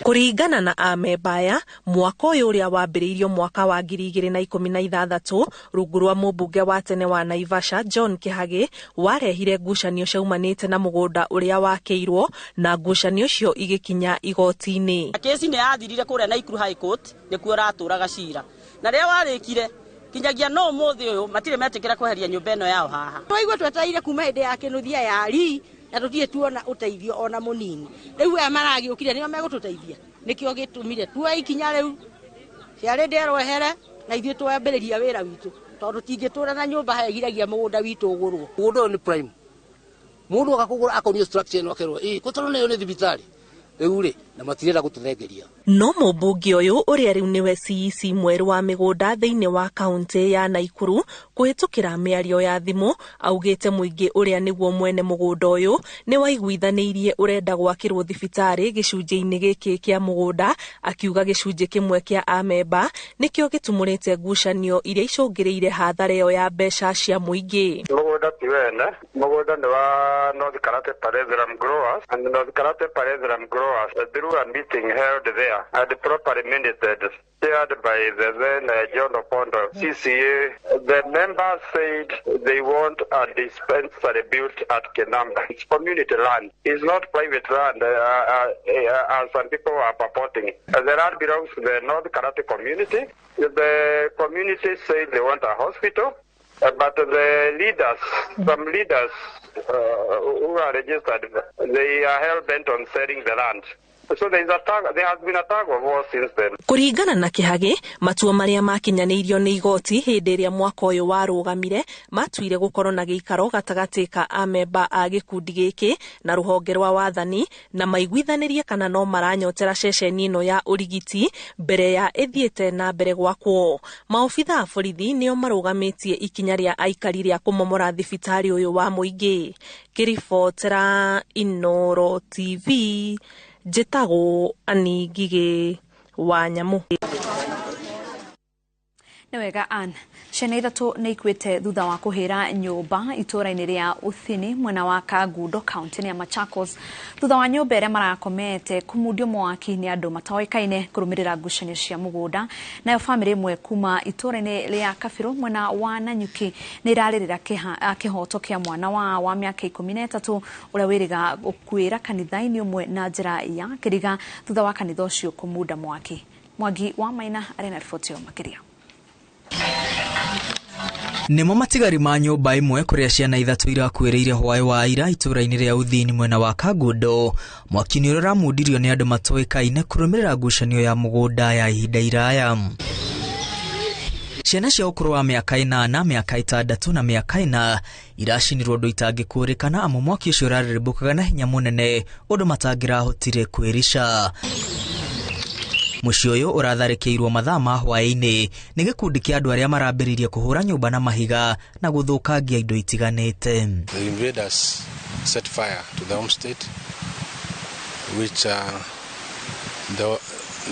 Kuringana na amebaya mwaka uyu uria wambiriirio mwaka wa 2016 rungu rwa mubunge wa tene wa Naivasha John Kihagi warehire ngucanio ciaumanite na mugunda uria wakeirwo na ngucanio cio igikinya igoti-ini. Kesi ni yathirire kuria Naikuru High Court nikuo raturaga cira na ria warikire kinyagia no muthi uyu matire metikira kweheria nyumba eno yao haha. Twaigua twetereire kuma hinde ya kinuthia ya ri na tutie tuona uteithio ona munini. Riu aya maragiukire nio megututeithia nikio gitumire tuwe ikinya riu ciare ndero ehere na ithuĩ twambĩrĩria wĩra witũ tondu tingitura na nyumba hegiragia mugunda witũ ugurwo. Mugunda ni prime mundu akakugura akonio structure no kerwo kutoro nayo ni thibitari riu na matirera gututhengeria. No mubunge uyu uria riu niwe CEC mweru wa migunda thiini wa kaunti ya Naikuru kuhitukira miario ya thimu augite muingi uria niguo mwene mugunda uyu ni waiguithanirie urenda gwakirwo thibitari gicunjĩ-ini giki kia mugunda akiuga gicunjĩ kimwe kia amemba nikio gitumurite ngucanio iria icungiriire hathara iyo ya mbeca cia muingi. Mugunda ti wene mugunda ni wa North Karate Paretheram Growers and North Karate Paretheram Growers through a meeting held there and properly minuted chaired by the then John Opondo CCA. The members said they want a dispensary built at Kinamba. It's community land. It's not private land as some people are purporting. The land belongs to the North Karate community. The community said they want a hospital. But the leaders, some leaders who are registered, they are hell-bent on selling the land. So there has been a tug of war since then. Kuringana na Kihagi, matua maria makinyaneirio ni igoti hindi iria mwaka uyu warugamire matuire gukorwo na giikaro gatagati ka amemba a gikundi giki na ruhonge rwa wathani na maiguithanirie kana no maranyotera ceceni ino ya urigiti mbere ya ithiete na mbere gwakwo. Maofitha a borithi nio marugamitie ikinya ria aikari ria kumomora thibitari uyu wa muingi. Kiribotera Inoro TV Jetago Anigige wa Nyamu. Newega an ciana ithatu ni ikwite thutha wa kuhira nyumba itura-ini ria Uthini mwena wa Kagundo kaunti ya Machakos thutha wa nyumba iria marakomete kumudio mwaki ni andu mataoikaine kurumirira ngucanio cia mugunda nayo family imwe kuma itura-ini ria Kabiro mwena wa Nanyuki ni iraririra kihoto kia mwana wa miaka 13 uria wiriga gukwira kanitha-ini umwe na njira ya kiriga thutha wa kanitha ucio kumuda mwaki. Mwagi wa Maina arena riboti yo makiria. Nimo matigari ma nyumba imwe kuria ciana ithatu irakuiriire hwaĩ wa ira itura-ini ria Uthini mwena wa Kagundo mwaki ni uramundirio ni andu matoikaine kurumirira ngucanio ya mugunda ya ihinda iraya. Ciana cia ukuru wa miaka 8, miaka 6 na miaka 4 iracinirwo ndu itangĩkũrĩkana amu mwaki ucio ũrarĩrĩmbũkaga na hinya munene undu matangĩrahotire kwĩrisha. Muci uyu uratharĩkĩirwo mathaa ma hwaĩ-inĩ nĩ gĩkundi kĩa andũ arĩa marambĩrĩirie kũhũra nyũmba na mahiga na gũthũkangia indo itiganĩte. The invaders set fire to the homestead which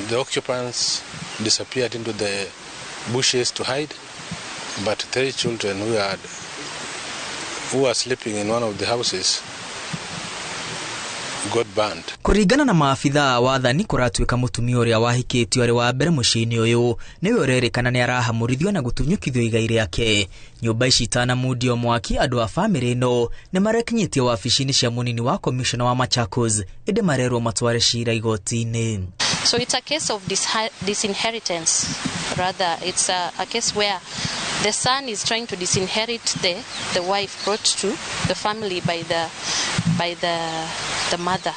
the occupants disappeared into the bushes to hide, but 3 children who were sleeping in one of the houses got burned. Kuringana na maafitha wathani kuratuika mutumia uria wahikitio ari wa mbere muciini uyu niwe urerikana ni arahamurithio na gutunyukithio igai riake. Nyumba ici itanamundio mwaki andu a family ino ni marekinyitio wabici-ini cia munini wa commissioner wa Machakos indi marerwo matware cira igoti-ini. So it's a case of disinheritance. Rather, it's a case where the son is trying to disinherit the wife brought to the family by the mother.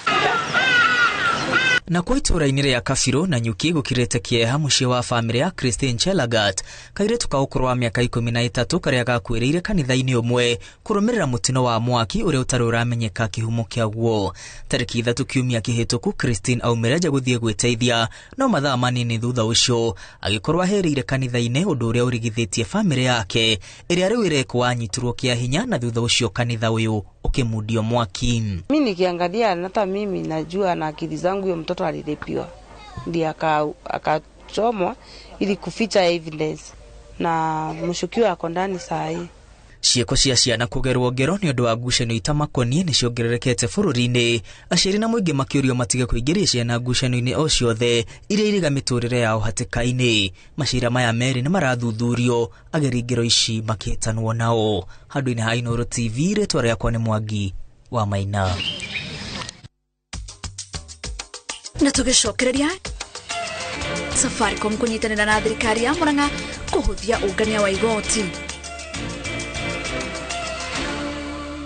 Na kwa itura-ini ria Kabiro na Nyuki gukirete kieha muciĩ wa family ya Christine Chelagat kairetu ka ukuru wa miaka 13 karia gakwiriire kanitha-ini umwe kurumirira mutino wa mwaki uria utari uramenyeka kihumo kiaguo. Tariki 3 kiumia kihituku Christine aumireja guthie gwiteithia no mathaa manini thutha ucio agikorwo aheriire kanitha-ini undu uria urigithitie family yake iria riu irekwo anyitirwo kia hinya na thutha ucio kanitha uyu ukimundio mwaki. Mimi nikiangalia hata mimi najua na akili zangu huyo mtoto alirepiwa. Ndiye akachomwa ili kuficha evidence na mshukiwa ako ndani saa hii. Cieko cia ciana kugerwo ngero ni undu wa ngucanio itamakonie ni ciongererekete bururi-ini. Aciari na muingi makiurio matige kuingiria ciana ngucanio-ini o ciothe iria iriga miturire yao hatikaini. Macira maya meri ni marathuthurio, ageri ngero ici makitanwo nao. Handu-ini ha Inooro TV, ritwa riakwa ni Mwangi wa Maina. Na tugicokereria Safaricom kunyitanira na thirikari ya Murang'a kuhuthia ungania wa igoti.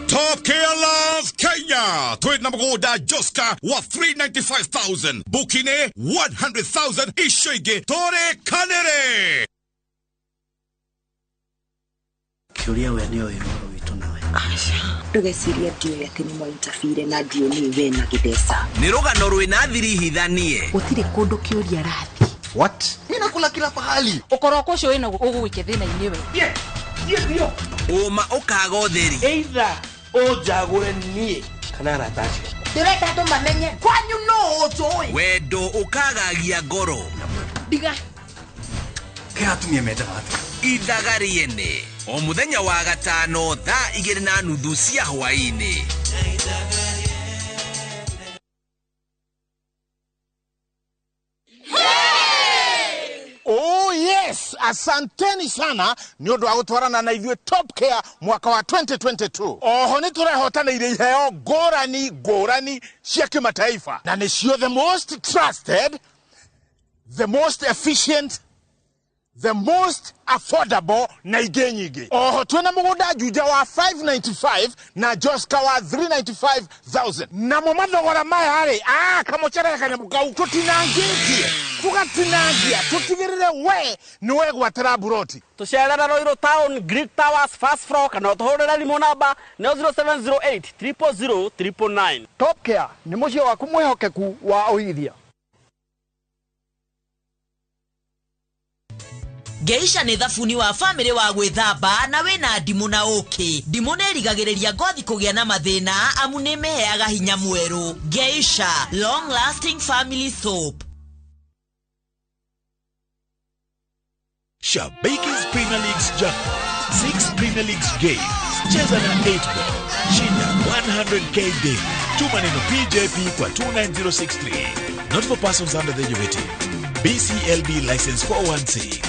Top Care Love Kenya. Tweet na mgoda Joska wa 395,000. Bukine 100,000 ishoige tore kanere. Kiuria we ndio Inooro witu nawe. Asha. Ndugeciria ndio yake ni mo interfere na ndio ni we na gidesa. Ni rugano rwina thiri hithanie. Gutire kundu kiuria rathi. What? Nina kula kila pahali. Ukoroko cio ina ugwike thina inyewe. Ndio. Uma ukaga utheri. Either ojagure nie kana ratashi. Direta ndo mamenye. Kwanyu no ojoi. Wendo ukagagia ngoro. Diga. Kiratumie meta watu. Idagariene. O muthenya wa gatano thaa 2:30 cia hwaini. Oh yes, asanteni sana ni undu wa gutwarana na ithuĩ Top Care mwaka wa 2022. Oho ni turehotanĩire iheo ngũrani cia kimataifa na nĩcio the most trusted, the most efficient, the most affordable na ingĩ nyingĩ. Oho twina mũgũnda Juja wa 595 na Joska wa 395,000. Na mo mathogora maya rĩ kamuchere kanyamũ kau tutinangĩtie tugatinangia tutigirire we niwe gwatira buroti. Tucerera Roiro Town Greek Towers first floor kana tuhurira limo namba 0708 000 999. Top Care ni mucio waku mwihokeku wa uigithia. Geisha ni thabuni wa family wa gwithamba na wina ndimu na uki. Ndimu nerigagiriria ngothi kugia na mathina amu nimeheaga hinya mweru. Geisha long lasting family soap. Shabaiki's Premier League's jackpot. 6 Premier League's games. Cheza na 8 ball. Shinda 100k daily. Tuma neno PJP kwa 29063. Not for persons under the age of 18. BCLB license 416.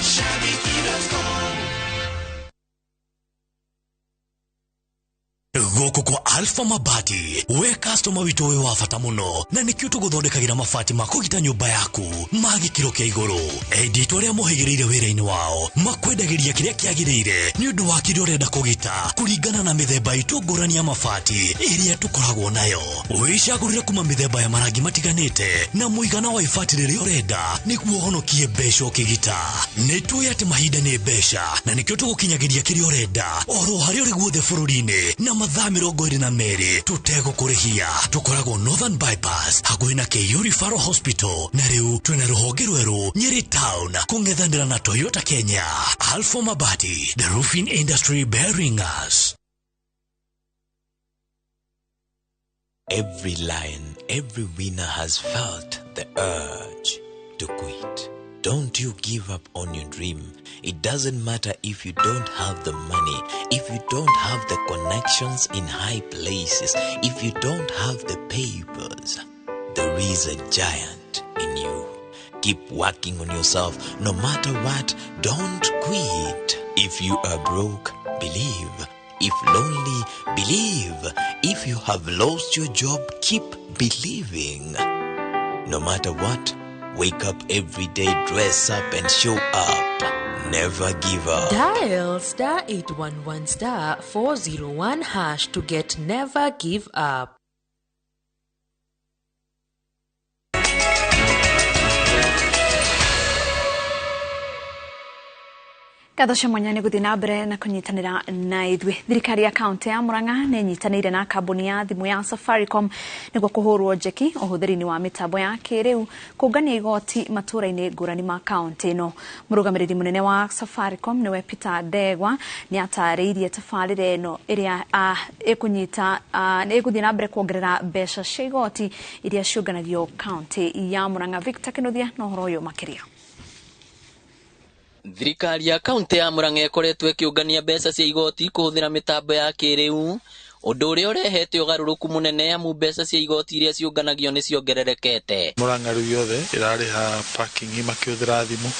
Goko kwa Alpha Mabati, we customer wito we wafata muno na nikio tuguthondekagira mabati makugita nyumba yaku magikiro kia iguru. Edito ria muhigirire wira-ini wao makwendagiria kiria kiagirire ni undu wa kiria urenda kugita kuringana na mithemba itu ngurani ya mabati iria tukoragwo nayo. Wicagurire kuma mithemba ya marangi matiganite na muigana wa ibati riria urenda niguo honokie mbeca ukigita. Nituye ati mahinda ni mbeca na nikio tugukinyagiria kiria urenda oro haria uri guothe bururi-ini na mathaa 22 tutego kurihia. Tukoragwo Northern Bypass hakuhi na KU Referral Hospital na riu twina ruhonge rweru Nyeri Town kungethanira na Toyota Kenya. Alpha Mabati, the roofing industry bearing us. Every lion, every winner has felt the urge to quit. Don't you give up on your dream. It doesn't matter if you don't have the money, if you don't have the connections in high places, if you don't have the papers. There is a giant in you. Keep working on yourself no matter what. Don't quit. If you are broke, believe. If lonely, believe. If you have lost your job, keep believing. No matter what, wake up every day, dress up and show up. Never give up. Dial *811 *401# to get Never Give Up. Kadosha mwanyani guthina mbere na kunyitanira na ithwe. Thirikari ya kaunti ya Murang'a ni nyitanire na kambuni ya thimu ya Safaricom niguo kuhurwo njeki uhuthiri-ini wa mitambo ya kiriu kungania igoti matura-ini ngurani ma kaunti ino. Murugamiriri munene wa Safaricom niwe Peter Ndegwa ni atariirie tabarire ino iria ikunyita iguthii na mbere kuongerera mbeca cia igoti iria ciunganagio kaunti ya Murang'a. Victor Kinuthia no horo uyu makiria. Thirikari ya kaunti ya Murang'a ĩkoretwo ĩkĩũngania mbeca cia igoti kũhũthĩra mĩtambo ya kĩrĩu, ũndũ ũrĩa ũrehete ũgarũrũku mũnene amu mbeca cia igoti iria ciũnganagio nĩ ciongererekete. Murang'a rĩu yothe ĩrarĩha parking makĩhũthĩra thimũ.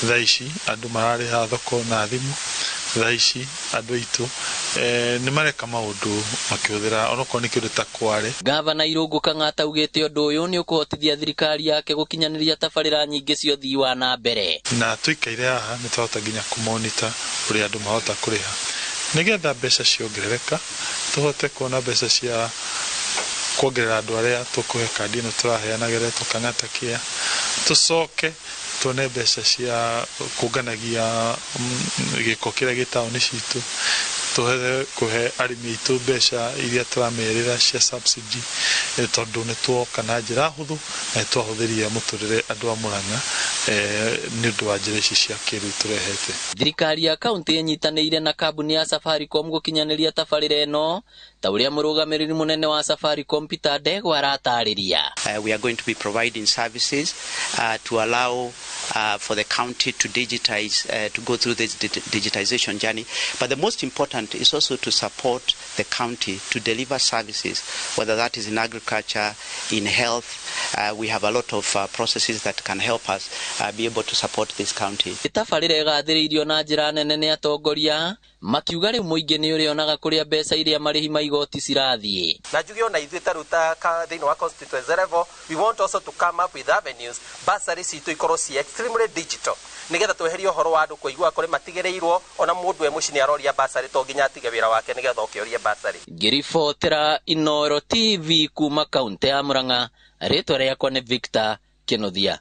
Thaa ici andũ mararĩha thoko na thimũ. Thaa ici andũ aitũ nĩ mareka maũndũ makĩhũthĩra onokorwo nĩ kĩndũ ta Kware. Gavana Irũngũ Kang'ata augĩte ũndũ ũyũ nĩ ũkũhotithia thirikari yake gũkinyanĩria tabarĩra nyingĩ cia ũthii wa na mbere. Na tũikaire haha nĩ twahota nginya kũmonita ũrĩa andũ mahota kũrĩha nĩgetha mbeca ciongerereka tũhote kuona mbeca cia kuongerera andũ arĩa tũkũhe kandi ĩno tũraheanaga Kang'ata Care, tũcoke tuone mbeca cia kũnganagia gĩko kĩrĩa gĩtaũni citũ, tuhe kũhe arĩmi aitũ mbeca iria tũramerĩra cia subsidy tondũ nĩ tuoka na njĩra hũthũ na twahũthĩria mũtũrĩre andũ a Murang'a nĩ ũndũ wa njĩra ici cia kĩrĩu tũrehete. Thirikari ya kaunti ĩnyitanĩire na kambuni ya Safaricom gũkinyanĩria tabarĩra ĩno ta ũrĩa mũrũgamĩrĩri mũnene wa Safaricom Peter Ndegwa aratarĩria. We are going to be providing services to allow for the county to digitize, to go through this digitization journey. But the most important is also to support the county to deliver services, whether that is in agriculture, in health. We have a lot of processes that can help us be able to support this county. Tabarĩra ĩgathĩrĩirio na njĩra nene nĩ atongoria makiuga rĩu mũingĩ nĩ ũrĩonaga kũrĩa mbeca iria marĩhi ma igoti cirathiĩ. Na njuge ona ithuĩ taruta thĩinĩ wa constituency level, we want also to come up with avenues bursary citũ ikorwo ci extremely digital nigetha tweherie ũhoro wa andũ kũigua kũrĩ matigĩrĩirwo ona mũndũ e mũciĩ nĩ aroria bursary to nginya atige wĩra wake nigetha ũkĩorie bursary. Ngĩribotera Inooro TV kuma kaunti ya Murang'a, rĩtwa rĩakwa nĩ Victor Kĩnuthia.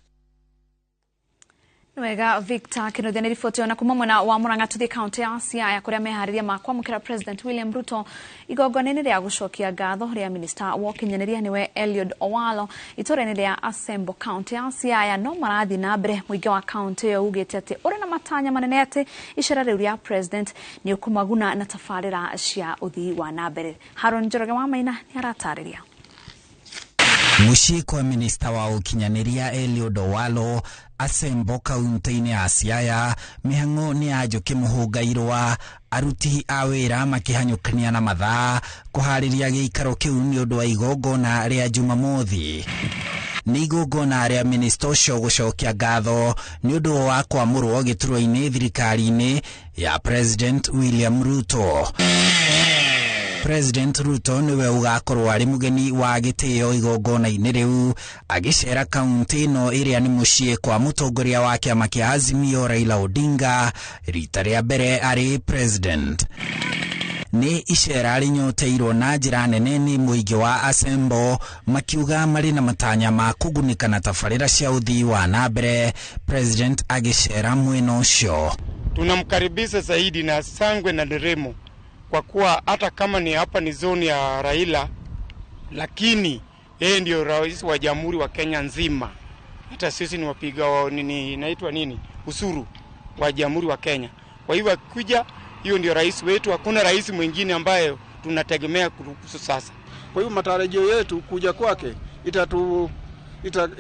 Wega Victor Kĩnuthia nĩ riboti ona kuma mwena wa Murang'a tuthi kaunti ya Siaya kũrĩa meharĩria ma kwamũkĩra President William Ruto igongona-inĩ rĩa gũcokia ngatho rĩa Minister wa ũkinyanĩria nĩwe Eliud Owalo itũũra-inĩ rĩa Asembo kaunti ya Siaya no marathiĩ na mbere. Mũingĩ wa kaunti ĩyo ugĩte atĩ ũrĩ na matanya manene atĩ icera rĩu rĩa President nĩ ũkũmaguna na tabarĩra cia ũthii wa na mbere. Haron Njoroge wa Maina nĩ aratarĩria. Muciĩ kwa Minister wa ũkinyanĩria Eliud Owalo Asembo kaunti-inĩ ya Siaya mĩhang'o nĩ yanjũkĩ mũhũngairwa aruti a wĩra makĩhanyũkania na mathaa kũharĩria gĩikaro kĩu nĩ ũndũ wa igongona rĩa Jumamothi. Nĩ igongona rĩa Minister ũcio gũcokia ngatho nĩ ũndũ wa kwamũrwo gĩturwa-inĩ thirikari-inĩ ya President William Ruto. President Ruto niwe ugakorwo ari mugeni wa gitio igongona-inĩ rĩu agĩcera kaunti ĩno ĩrĩa nĩ mũciĩ kwa mũtongoria wa kĩama kĩa Azimio Raila Odinga rita rĩa mbere arĩ president. Nĩ icera rĩnyoteirwo na njĩra nene nĩ mũingĩ wa Asembo makiuga marĩ na matanya ma kũgunĩka na tabarĩra cia ũthii wa na mbere president agĩcera mwena ũcio. Tunamkaribisha zaidi na sangwe na nderemo kwa kuwa hata kama ni hapa ni zone ya Raila, lakini yeye ndio rais wa jamhuri wa Kenya nzima. Hata sisi ni wapiga wa inaitwa nini usuru wa jamhuri wa Kenya. Kwa hivyo kuja hiyo ndio rais wetu, hakuna rais mwingine ambaye tunategemea kuruhusu sasa. Kwa hivyo matarajio yetu kuja kwake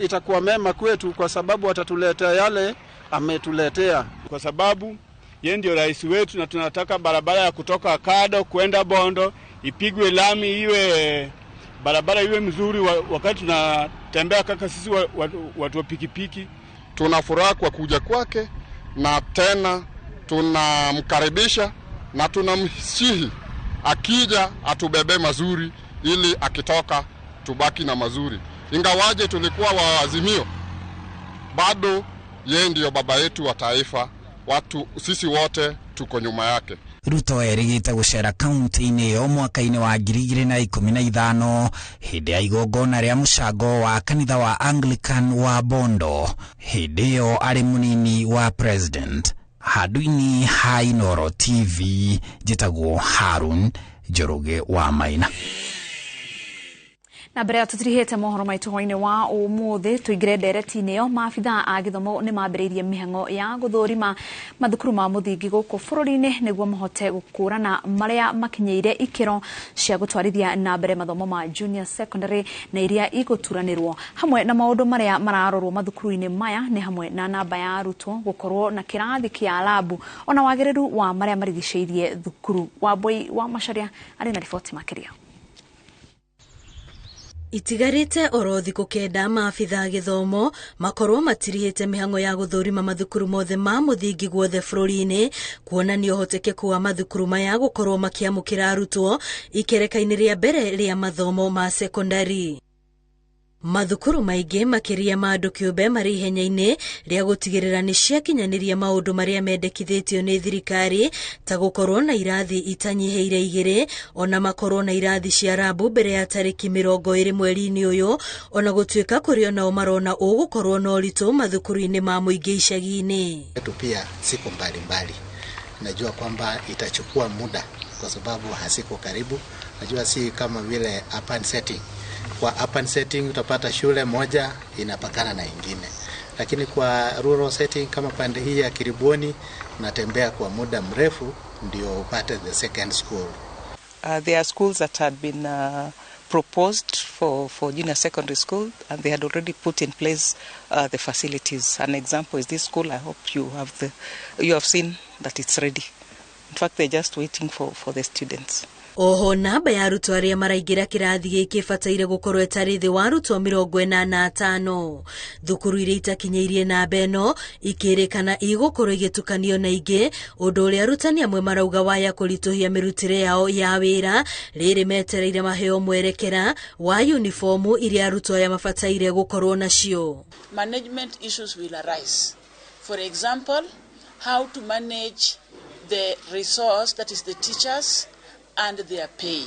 itakuwa mema kwetu kwa sababu atatuletea yale ametuletea, kwa sababu yeye ndio rais wetu na tunataka barabara ya kutoka Kado kwenda Bondo ipigwe lami, iwe barabara iwe mzuri wakati tunatembea kaka sisi watu wa pikipiki. Tunafuraha kwa kuja kwake na tena tunamkaribisha na tunamsihi akija atubebe mazuri ili akitoka tubaki na mazuri. Ingawaje tulikuwa wa Azimio, bado yeye ndio baba yetu wa taifa. Watu sisi wote tuko nyuma yake. Ruto erigĩte gũcera kaunti-inĩ ĩyo mwaka-inĩ wa 2015 hĩndĩ ya igongona rĩa mũcango wa kanitha wa Anglican wa Bondo. Hĩndĩ ĩyo arĩ mũnini wa president. Handũ-inĩ ha Inooro TV njĩtagwo Harun Njoroge wa Maina. Na mbere tutirihete mohoro maitu hoine wa umuthi tuigire ndereti-ini yo maabitha a githomo ni mambiriirie mihango ya guthurima mathukuru ma muthingi guku bururi-ini niguo mahote gukurana maria makinyeire ikiro cia gutwarithia na mbere mathomo ma junior secondary na iria iguturanirwo hamwe na maundu maria mararorwo mathukuru-ini maya ni hamwe na namba ya arutwo gukorwo na kirathi kia labu ona wagiriru wa maria marigiceirie thukuru. Wambui wa Macharia ari na riboti makiria. Itigarite oro thiku kenda maabitha githomo makorwo matirihite mihango ya guthurima mathukuru mothe ma muthingi guothe bururi-ini kuonania uhotekeku wa mathukuru maya gukorwo makiamukira arutwo ikereka-ini ria mbere ria mathomo ma secondary. Mathukuru maingi makiria ma andu kiumbe mari ihenya-ini ria gutigirira ni ciakinyaniria maundu maria mendekithitio ni thirikari ta gukorwo na irathi itanyiheire 2 ona makorwo na irathi cia labu mbere ya tariki 20 mweri-ini uyu ona gutuika kuri ona marona ugukorwo na uritu mathukuru-ini ma muingi icagi-ini. Pia siku mbalimbali najua kwamba itachukua muda kwa sababu hasiko karibu. Najua si kama vile urban setting. Kwa urban setting utapata shule moja inapakana na ingine, lakini kwa rural setting kama pande hii ya Kiriboni unatembea kwa muda mrefu ndio upate the second school. There are schools that had been proposed for junior secondary school and they had already put in place the facilities. An example is this school. I hope you have seen that it's ready. In fact, they're just waiting for the students. Oho namba ya arutwo aria maraingira kirathi giki bataire gukorwo etari thi wa arutwo 85. Thukuru iria itakinyeirie namba eno ikirikana igukorwo igitukanio na ingi undu uria arutani amwe marauga waya kurituhia mirutire yao ya wira riri metereire maheo mwerekera wa uniformu iria arutwo aya mabataire gukorwo nacio. Management issues will arise. For example, how to manage the resource, that is the teachers and their pay,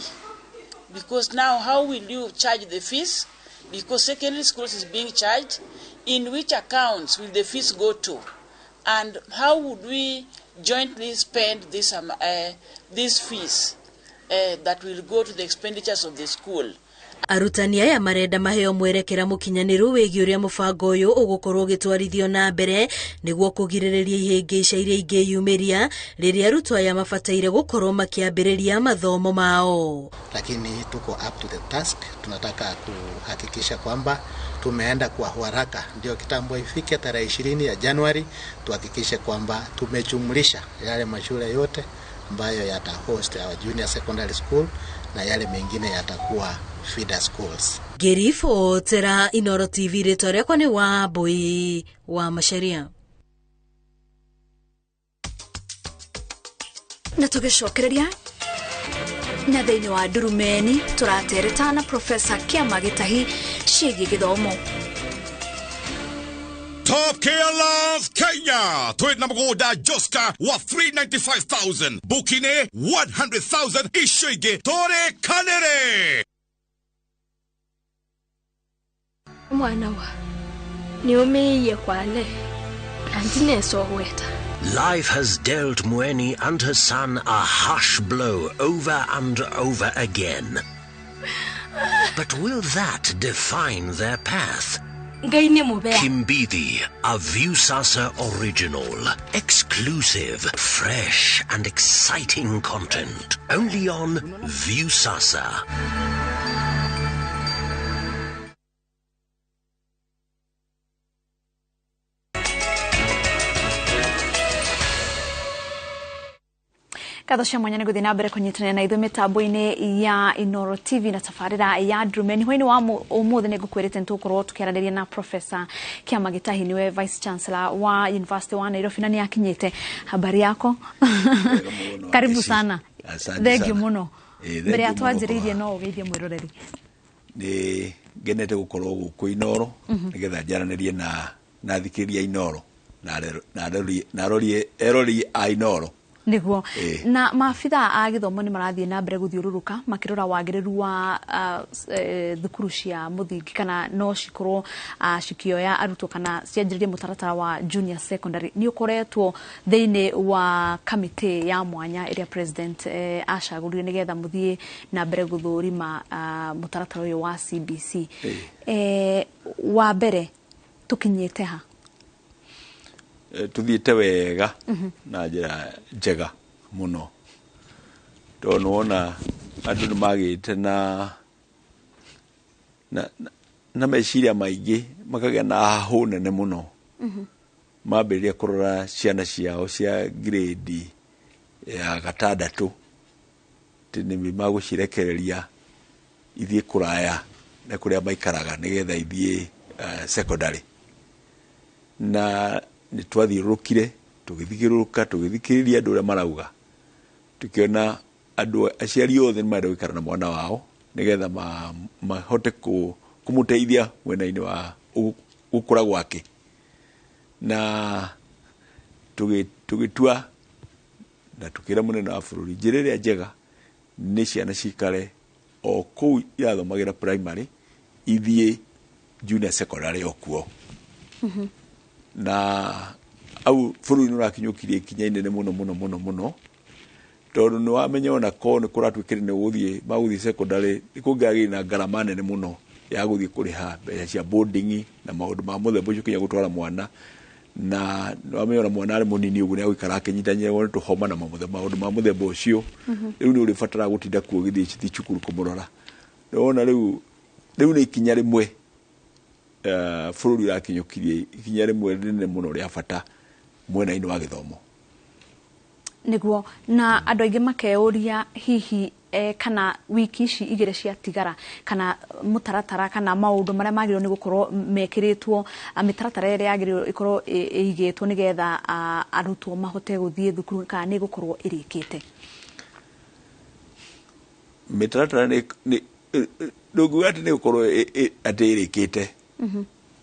because now how will you charge the fees, because secondary schools is being charged, in which accounts will the fees go to, and how would we jointly spend these fees that will go to the expenditures of the school. Arutani aya marenda maheo mwerekera mukinyaniru wegi uria mubango uyu ugukorwo gitwarithio na mbere niguo kugiririria ihingica iria ingiyumiria riria arutwo aya mabataire gukorwo makiambiriria mathomo mao. Lakini tuko up to the task. Tunataka kuhakikisha kwamba tumeenda kwa haraka ndio kitambo ifike tarehe 20 ya Januari tuhakikishe kwamba tumejumlisha yale mashule yote ambayo yata host our junior secondary school na yale mengine yatakuwa feeder schools. Gerifo tera Inoro TV retore kwa ni Wambui wa Macharia. Na tugicokereria na thiini wa Ndurumeni turateretana Professor Kiama Gitahi ciĩgiĩ gĩthomo. Top Care Love Kenya. Tweet na mgoda Joska wa 395,000. Bukine 100,000 ishige tore kanere. Mwana wa ni umeiye kwale antine sohweta. Life has dealt Mweni and her son a harsh blow over and over again. But will that define their path? Kimbithi, a Viusasa original. Exclusive, fresh and exciting content. Only on Viusasa. Katho cia mwanya niguthi na mbere kunyitanira na ithuĩ mitambo-ini ya Inoro TV na tafarira ya Ndurumeni. Hwaini wa umuthi nigukwirite ntukorwo tukiaraniria na Professor Kiama Gitahi, niwe Vice Chancellor wa University wa Nairobi na ni akinyite. Habari yako? Karibu sana. Thank you muno. Mbere ya twanjiririe no ugeithie mwiroreri. Ni genete gukorwo guku Inoro nigetha njaranirie na thikiria Inoro na erori a Inoro niguo na maabitha a githomo ni marathie na mbere guthiururuka makirora wagiriru wa thukuru cia muthingi kana no cikorwo cikioya arutwo kana cianjiririe mutaratara wa junior secondary. Ni ukoretwo theine wa kamiti ya mwanya iria president acagurire nigetha muthie na mbere guthurima mutaratara uyu wa CBC. Wa mbere tukinyete ha tuthiite wega na njira njega muno tondu wona andu ni magite na meciria maingi makagia na hahu nene muno mambiriria kurora ciana ciao cia grade ya gatandatu tini magucirekereria ithie kuraya na kuria maikaraga nigetha ithie secondary na ni twathiurukire tugithigiruka tugithikiriria andu aria marauga tukiona andu aciari othe marenda gwikara na mwana wao nigetha mahote kumuteithia mwena-ini wa gukura gwake na tugitua na tukira munene wa bururi njira iria njega ni ciana cikare o kuu irathomagira primary ithie junior secondary okuo na au bururi ni urakinyukirie ikinya inene muno tondu ni wamenya ona ko ni kuratwikire ni guthie maguthie secondary ikungiragi na garama nene muno ya guthie kuriha mbeca cia boarding na maundu ma muthemba ucio kinya gutwara mwana na ni wamenya ona mwana ari munini uguo ni agwikara akinyitanyire wona tuhoma na maundu ma muthemba ucio riu ni uribatara gutinda kuo githie cukuru kumurora wona riu ni ikinya rimwe bururi urakinyukirie ikinya rimwe rinene muno ria bata mwena-ini wa githomo niguo na andu aingi makeuria hihi kana wiki ici igire cia tigara kana mutaratara kana maundu maria magirwo ni gukorwo mekiritwo mitaratara iria yagirwo ikorwo igitwo nigetha arutwo mahote guthie thukuru kana ni gukorwo irikite mitaratara ni ndugu ati ni gukorwo ati irikite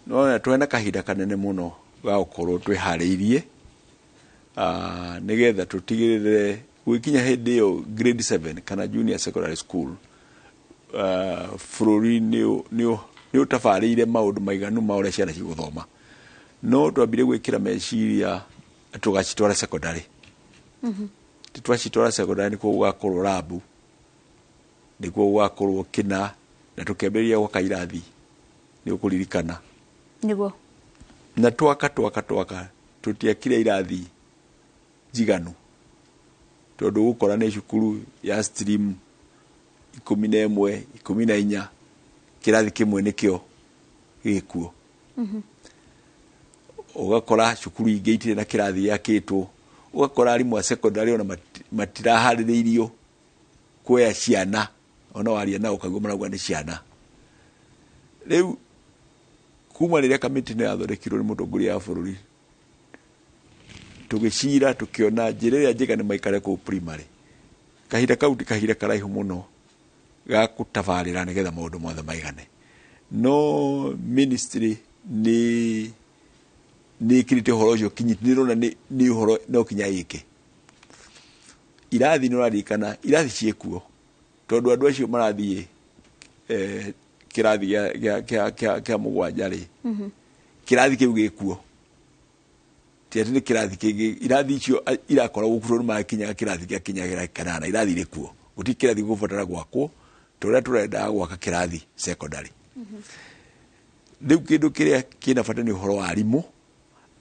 no twena kahinda kanene muno ga gukorwo twihariirie nigetha tutigirire gwikinya hindi iyo grade 7 kana junior secondary school bururi ni utabarire maundu maiganu ma uria ciana ciguthoma no twambire gwikira meciria tugacitwara secondary twacitwara secondary nikuo gugakorwo labu nikuo gugakorwo kina na tukemberia gwaka irathi ni ukuririkana niguo na twaka tutiakire irathi jiganu tondu gukora ni cukuru ya stream 11 14 kirathi kimwe nikio gikuo ugakora cukuru ingi itire na kirathi yakitwo ugakora arimu a secondary ona matiraharireirio kuoya ciana ona waria na ukagwo marauga ni ciana riu kuma riria kamiti ni yathondekirwo ni mutongoria wa bururi tugicira tukiona njira iria njega ni maikare ku primary kahinda kau ti kahinda karaihu muno ga gutabarira nigetha maundu mothe maigane no ministry ni kirite horo ucio kinyitirwo ni horo no kinya iki irathi no rarikana irathi ciekuo tondu andu acio marathie kirathi kia mugwanja ri kirathi kiu gikuo tiati ni kirathi kingi irathi icio irakora gukuru ma kinya kirathi kia kinya kanana irathi rikuo guti kirathi gubatara gwakwo turia turenda gwaka kirathi secondary riu kindu kiria kina bata ni uhoro wa arimu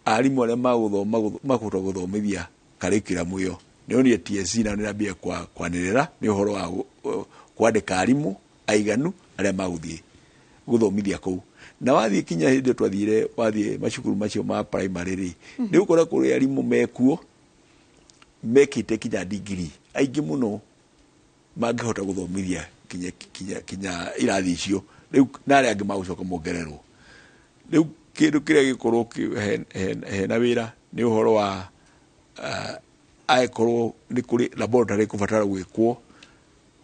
aria maguthoma guthomithia curriculum iyo ni oni TSC na ni rabia kwanirira ni uhoro wa kwandika arimu aiganu aria maguthie guthomithia kou na wathie kinya hindi twathire wathie macukuru macio ma primary ri ni ukora kuri arimu mekuo mekite kinya degree aingi muno mangihota guthomithia kinya irathi icio riu na aria angi magucoka mongererwo riu kindu kiria gikorwo hena wira ni uhoro wa aikorwo ni kuri laboratory kubatara gwikwo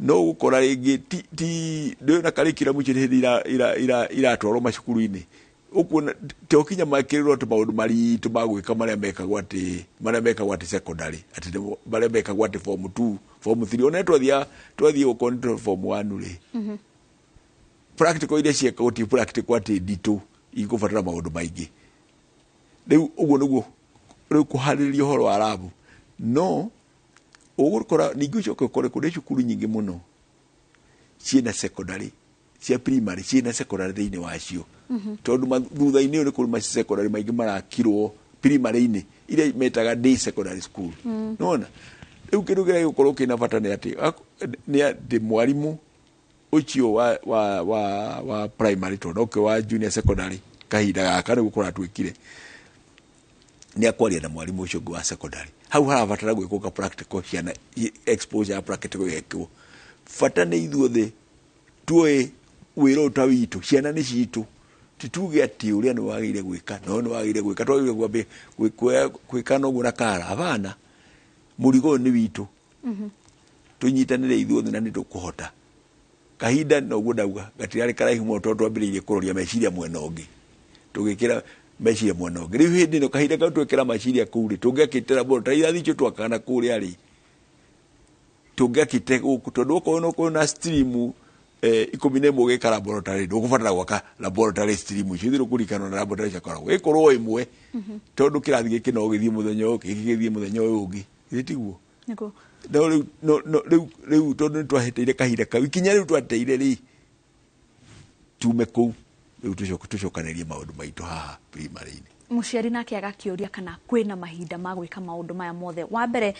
no gukora ringi ti ndio na curriculum ira twarwo macukuru-ini ukuona te okinya makiriro to maundu mari to magwika maria meka gwati secondary ati maria meka gwati form 2 form 3 ona twathia ukonto form 1 ri practical ile cieka uti practical ati ditu igubatara maundu maingi riu uguo niguo riu kuhariria horo wa rabu no ugukora ningucio kokore kuri cukuru nyingi muno ciina secondary cia primary ciina secondary thiini wacio tondu thutha-ini uri kuri ma secondary maingi marakirwo primary-ini iria metaga day secondary school nona riu kindu gira gukorwo kina bata ni ati mwarimu ucio wa primary tondu wa junior secondary kahinda gaka riu gukora twikire ni akwaria na mwarimu ucio wa secondary hau harabatara gwikuka practical ciana exposure practical yekwo bata ni ithuothe tuoe wira utawitu ciana ni citu tituge ati uria ni wagire gwika no ni wagire gwika twagire gwambe gwika no gura kara abana murigo ni witu tunyitanire ithuothe na ni tukuhota kahinda no gudauga gatirari karaihu mo tondu ambiririe kuroria meciria mwena ungi tugikira meciria mwena ungi riu hindi no kahinda ka twekera meciria kuri tungekitera bo taitha thicho twakana kuri ari tungekite guku tondu ko na stream 11 gika laboratory ndugubatara gwaka laboratory stream icio thiru kurikana na laboratory ciakoragwo ikorwo imwe tondu kirathi giki no githie muthenya uki githie muthenya ungi itiguo niko riu tondu twahiteire kahinda ka ikinya riu twateire ri tume ku riu tucokanirie maundu maitu haha primary-ini muciari nake agakiuria kana kwina mahinda ma gwika maundu maya mothe wa mbere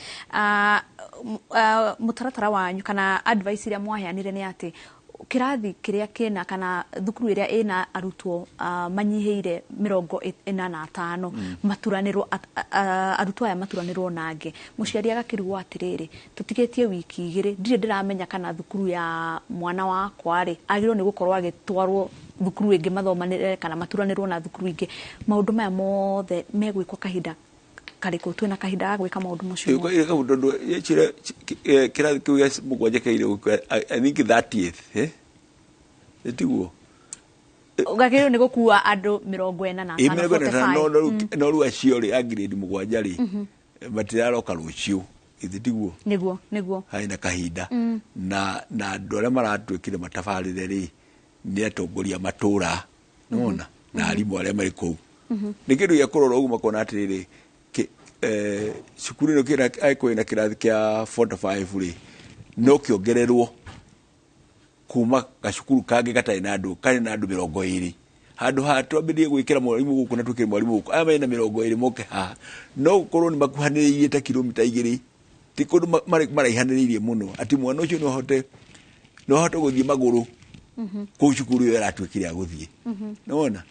mutaratara wanyu kana advice iria mwaheanire ni ati kirathi kiria kina kana thukuru iria ina arutwo manyiheire 45 maturanirwo arutwo aya maturanirwo nange muciari agakirwo atiriri tutigetie wiki igiri ndire ndiramenya kana thukuru ya mwana wakwa ri agirwo ni gukorwo agitwarwo thukuru ingi mathomanire kana maturanirwo na thukuru ingi maundu maya mothe megwikwo kahinda kariko twina kahinda ga gwika maundu macio iko ka tondu yechira kirathi kiu ya mugwanja kaire I think 30th etiguo ugakirwo ni gukua andu 45 no ru acio ri grade mugwanja ri batiraroka rucio itiguo niguo haina kahinda na andu aria maratwikire matabarire ri ni atongoria matura nona na arimu aria mari kou ni kindu ya kurora uguo makona atiriri cukuru no kira aikoina kirathi kia 45 ri no kiongererwo kuma gacukuru kangi gatai na andu 20 handu ha twambirie gwikira mwarimu guku na twikire mwarimu guku aya mena 20 moke ha no gukorwo ni makuhaniririe ta kilomita 2 ti kundu maraihaniririe muno ati mwana ucio no hote guthie maguru ku cukuru yo aratwikire aguthie nona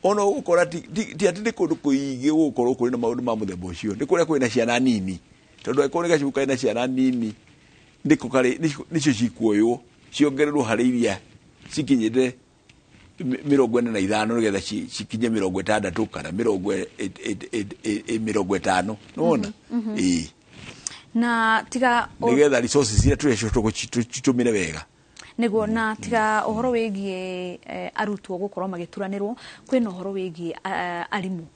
ono ukora ti ati kundu kuigi gukorwo kuri na maundu ma muthemba ucio ni kuria kwina ciana nini tondu aikore gacuka ina ciana nini ndiko kare nicio cikuoywo ciongererwo hari iria cikinyite 45 nigetha cikinye 60 kana 50 nona na tiga nigetha resources ira turecio tutumire wega niguo na tiga uhoro wigie arutwo gukorwo magituranirwo kwina uhoro wigie arimu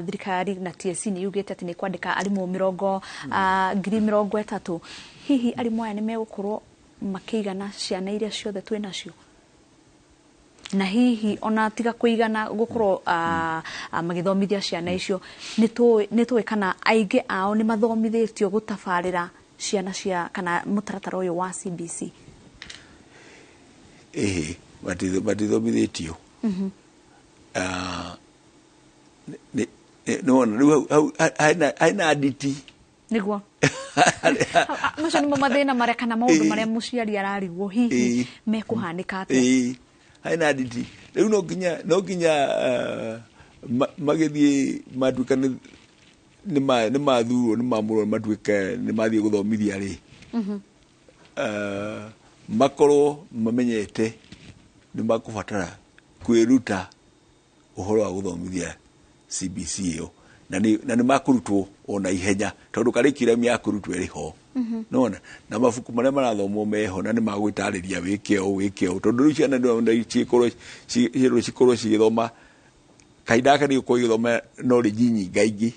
thirikari na TSC ni yugite ati ni kwandika arimu 30 hihi arimu aya ni megukorwo makiigana ciana iria ciothe twi nacio na hihi ona tiga kuigana gukorwo magithomithia ciana icio ni tuwe kana aige ao ni mathomithitio gutabarira ciana cia kana mutaratara uyu wa CBC batithomithitio no haina aditi niguo macio nimo mathina maria kana maundu maria muciari ararigwo hihi mekuhanika atia haina aditi riu no nginya magithie matuika ni mathurwo ni mamurwo matuika ni mathie guthomithia ri makorwo mamenyete ni makubatara kwiruta uhoro wa guthomithia CBC yo na ni makurutwo ona ihenya tondu karikiramu ya kurutwo iriho nona na mabuku maria marathomwo meho na ni magwitariria wikeo tondu ciana ndo cikorwo cigithoma kaidaka ni ko igithoma knowledge nyinga ingi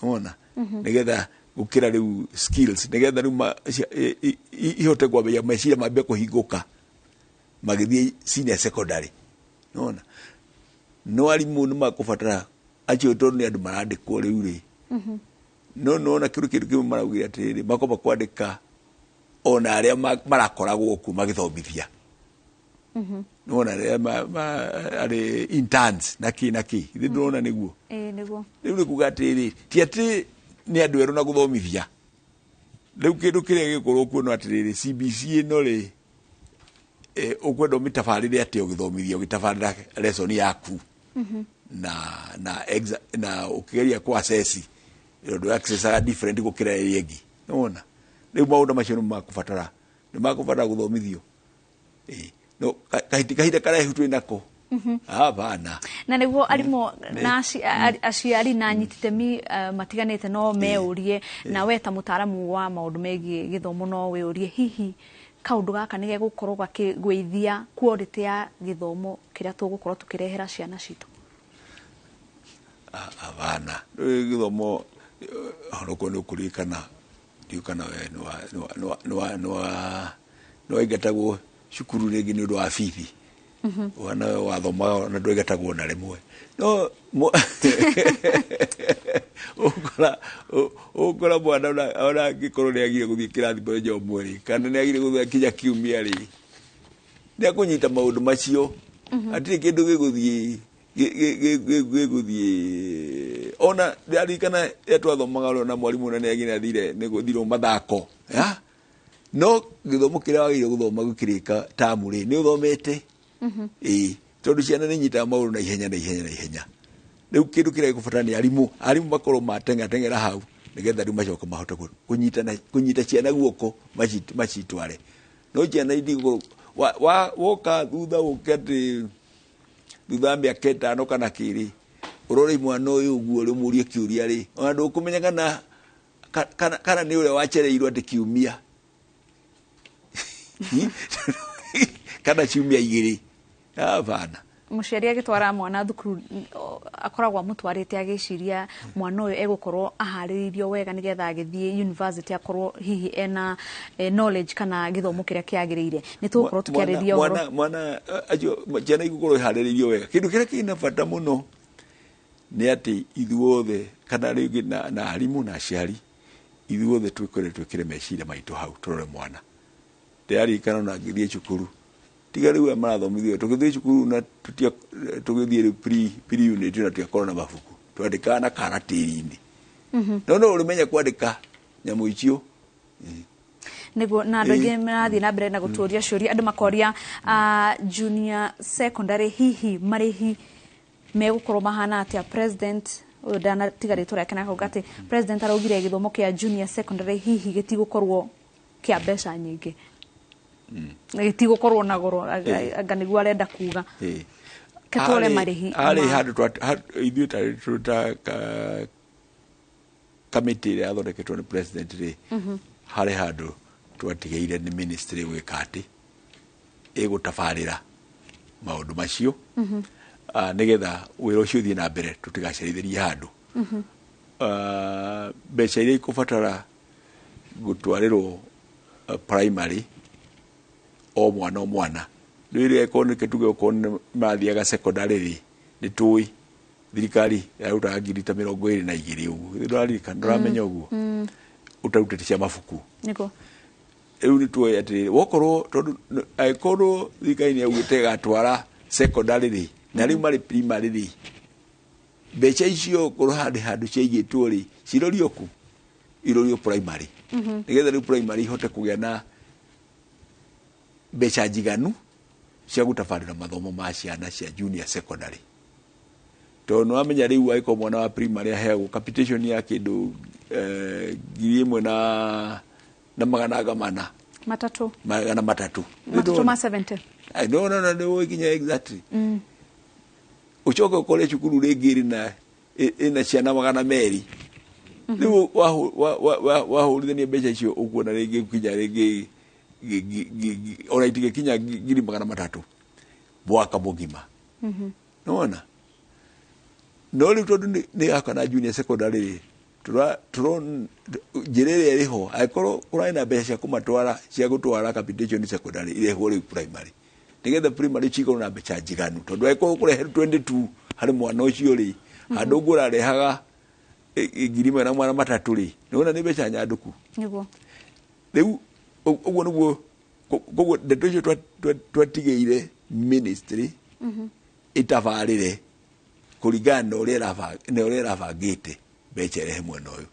ona nigetha gukira riu skills nigetha riu ihote gwabia meciria mambe kuhinguka magithie senior secondary ona no arimu ni makubatara acio tondu ni andu marandikwo riu ri no na kiru maraugira atiriri makoba kwandika ona aria marakoragwo ku magithomithia nona ari interns naki ndona niguo niguo riu kuga atiriri ti ati ni andu eru na guthomithia riu kindu kiria gikorwo kuo atiriri CBC no ri ukwenda mitafarire ati ugithomithia ugitafarira lesson yaku na ukigeria ku assess ndu access are different gukira area ingi nona riu maundu macio ni makubatara guthomithio no kahita kare twina nako bana na niguo arimo na aciari na nyititemi matiganite no meurie na weta mutaaramu wa maundu megi githomo no weurie hihi kaundu gaka nige gukorwo gakigwithia quality ya githomo kiria tugukorwo tukirehera ciana citu bana githomo honoko ni kurikana ndiukana we no igatagwo cukuru rigi ni undu wa bithi wana wathoma na ndwegatagwo na rimwe no ukora mwana ona gikorwo ni agire guthie kirathi mwenye omweri kana ni agire guthie kinya kiumia ri ni akunyita maundu macio atiri kindu giguthie ona ndirikana etwathomaga na mwalimu na ni agire athire ni guthirwo mathako no githomo kiria wagire guthoma gukirika tamuri ni uthomete tondu ciana ni nyita maundu na ihenya riu kindu kiria gikubatara ni arimu makorwo mateng'era hau nigetha riu macoka mahote kunyita ciana guoko macitware no ciana indigo woka thutha ukati thutha miaka 5 kana kiri urore mwana uyu uguo ri murie kiuria ri ona ndukumenya kana ni ure wachereirwo ati kiumia kana ciumia igiri bana muciari agitwara mwana thukuru akoragwo mutwarite agiciria mwana uyu egukorwo ahariririo wega nigetha agithie university akorwo hihi ena knowledge kana githomo kiria kiagirire ni tugukorwo tukiariria mwana ajo jana igukorwo ihariririo wega kindu kiria kina bata muno ni ati ithuothe kana rigi na arimu na aciari ithuothe twikire meciria maitu hau turore mwana tayari kana na ngithie cukuru tiga riu marathomithio tugithie cukuru na tugithie pre unit na tuakora na mabuku twandika na karatiri-ini no urimenya kwandika nyamu icio niguo na andu aingi marathie na mbere na guturia ciuria andu makoria junior secondary hihi marihi megukorwo mahana atia president dana tigaritwo rake na kugati president araugire githomo kia junior secondary hihi gitigukorwo kia mbeca nyingi gitigukorwo na goro anga niguo arenda kuga katore marihi ari handu ithuĩ tuta committee ĩrĩa yathondeketwo nĩ president rĩ harĩ handũ twatigeire nĩ ministry gwĩka atĩ ĩgũtabarĩra maũndũ macio nigetha wĩra ũcio ũthiĩ na mbere tũtigacerithĩrie handũ mbeca iria ikũbatara gũtwarĩrwo primary o mwana ndio ile ikono ketuge ko mathiaga secondary ri ni tui thirikari yaruta ngirita 22 ugu ndoramenya ugu utarutetisha mafuku niko riu ni tuwe atiri wokorwo tondu aikoro thirikari ni augite gatwara secondary ri na riu mari primary ri becha icio korwo handu ciaigitwo ri cirorio ku irorio primary nigetha riu primary hote kugea na becha njiganu cia gutabarira mathomo ma ciana cia junior secondary to no amenya riu aiko mwana wa primary aheagwo capitation ya kindu 1,000 na magana matatu ma 70 no no ikinya exactly uchoka kole chukuru regiri na ina ciana 200 riu wahurithania becha icio ukuona rigi kinya rigi ora itige kinya 300 mwaka mugima nona no riu tondu ni akana junior secondary turo njirere riho aikoro uraina besha kumatwara cia gutwara capitation secondary ile hori primary nigetha primary chiko na becha jiganu tondu aikoro kurehe 22 hari mwana ucio ri handu ngura rehaga igirima na mwana matatu ri niona ni becha nyanduku niguo riu uguo niguo koguo ndeto icio twatigeire ministry itabarire kuringana na uria irabangite becha rehe mwena uyu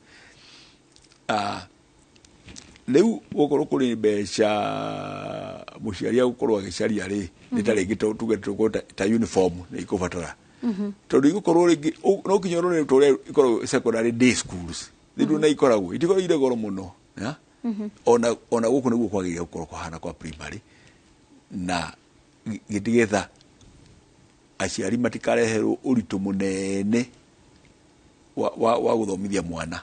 riu gukorwo kuri becha muciari gukorwo agicaria ri nitari tuge ta uniform ni ikubatara tondu igukorwo ringi no kinyoro ni turia ikorwo secondary day schools thiru na ikoragwo itiko ire goro muno ya ona guku niguo kwagiria gukorwo kuhana kwa primary na gitigetha aciari matikareherwo uritu munene wa guthomithia mwana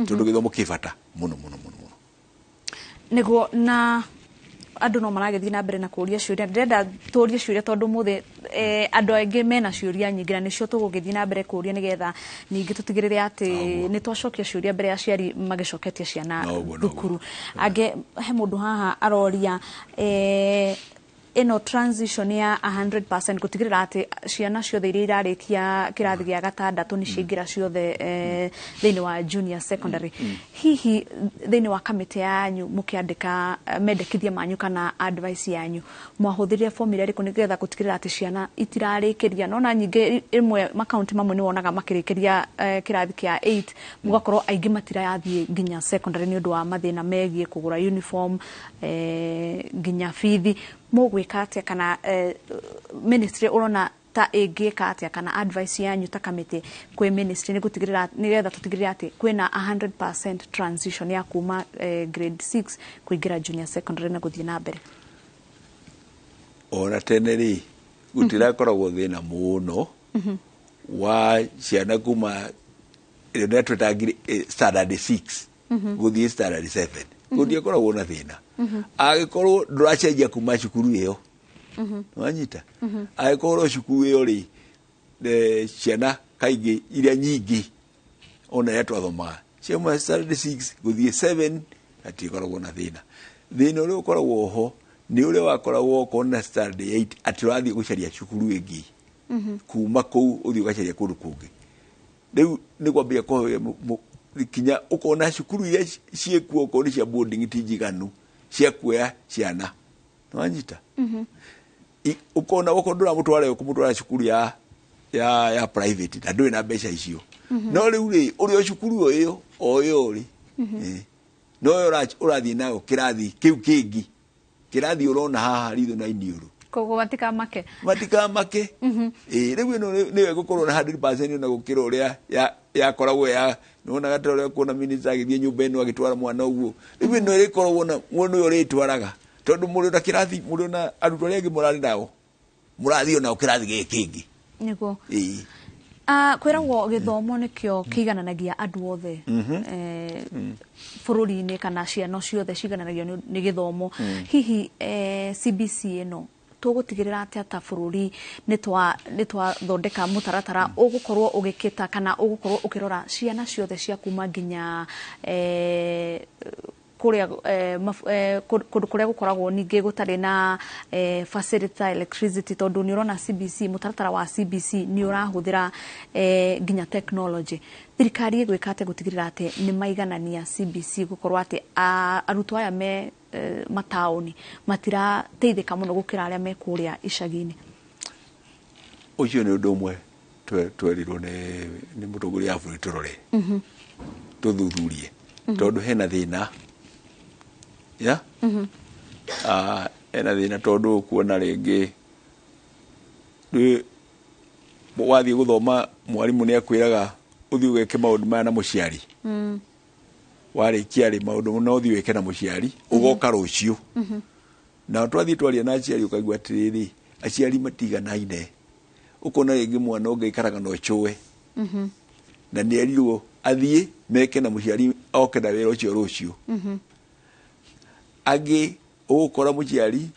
tondu githomo kibata muno niguo na andu no maragethii na mbere na kuria ciuria ndirenda turie ciuria tondu muthi andu aingi mena ciuria nyingi na nicio tugugithii na mbere kuria nigetha ningi tutigirire ati ni twacokia ciuria mbere ya ciari magicoketie ciana thukuru ange he mundu haha aroria ino transition ya 100% gutigirira ati ciana ciothe iria irarikia kirathi gia gatandatu ni ciingira ciothe thiini wa junior secondary hihi thiini wa kamite yanyu mukiandika mendekithia manyu kana advice yanyu mwahuthirie formula iriku nigetha gutigirira ati ciana itirarikiria nona nyingi imwe makaunti mamwe ni wonaga makirikiria kirathi kia 8 mugakorwo aingi matirayathie nginya secondary ni undu wa mathina megie kugura uniform nginya fithi mugwika atia kana ministry urona ta ingika atia kana advice yanyu ta kamite kwe ministry ni gutigirira nigetha tutigirira ati kwina 100% transition ya kuma grade 6 kuingira junior secondary na guthie na mbere ora teneri gutira koragwo thina muno wa ciana kuma ile twetagire standard 6 guthie standard 7 guthie koragwo na thina agikorwo nduracenjia kuma cukuru iyo wanyita agikorwo cukuru iyo ri ciana kaingi iria nyingi ona ya twathomaga ciama standard 6 guthie 7 atikoragwo na thina uria ukoragwo ho ni uria wakoragwo kona standard 8 atirathi gucaria cukuru ingi kuma kou uthi ugacaria kundu kungi riu ni kwambia ko kinya ukona cukuru iria ciekuo ko ni cia boarding tijiganu cia kuoya ciana wanyita ukona ukondura mutware kumutwara cukuru ya private na ndui na mbeca icio no riu ri uri cukuru oyo ri no urathi nayo kirathi kiu kingi kirathi urona haha ritho na iniuru kogo matika make riu no ni gukorwo na 100% na gukira uria ya koragwo ya nona gatore kuona minister agithie nyumba ino agitwara mwana uguo riu no rikoragwo na mwana uyo ritwaraga tondu muri na kirathi muri na arutwo aria angi murari nao murathi ona kirathi kingi niguo kwiragwo githomo nikio kigananagia andu othe bururi-ini kana ciana ciothe cigananagio ni githomo hihi CBC ino tugutigirira atia ta bururi ni twa thondeka mutaratara ugukorwo ugikita kana ugukorwo ukirora ciana ciothe cia kuma nginya kuria kuria gukoragwo ningi gutari na facility electricity tondu ni urona CBC mutaratara wa CBC ni urahuthira nginya technology thirikari igwika ate gutigirira ati ni maiganania CBC gukorwo ati arutwo aya me mataoni matira teithika muno gukira aria me kuria icagini ucio ni undu umwe twerirwo ni mutongoria afu turore tuthuthurie tondu hena thina ya ena thina tondu kuona ringi wathi guthoma mwarimu ni akwiraga uthi ugeke maundu maya na muciari warikia ri maundu no uthi weke na muciari ugoka rucio na twathi twaria na aciari ukagwa atiriri aciari matiganaine ukona ringi mwana ungeikaraga no chue na ni erirwo athie meke na muciari oke na wira ucio rucio agi ugukora muciari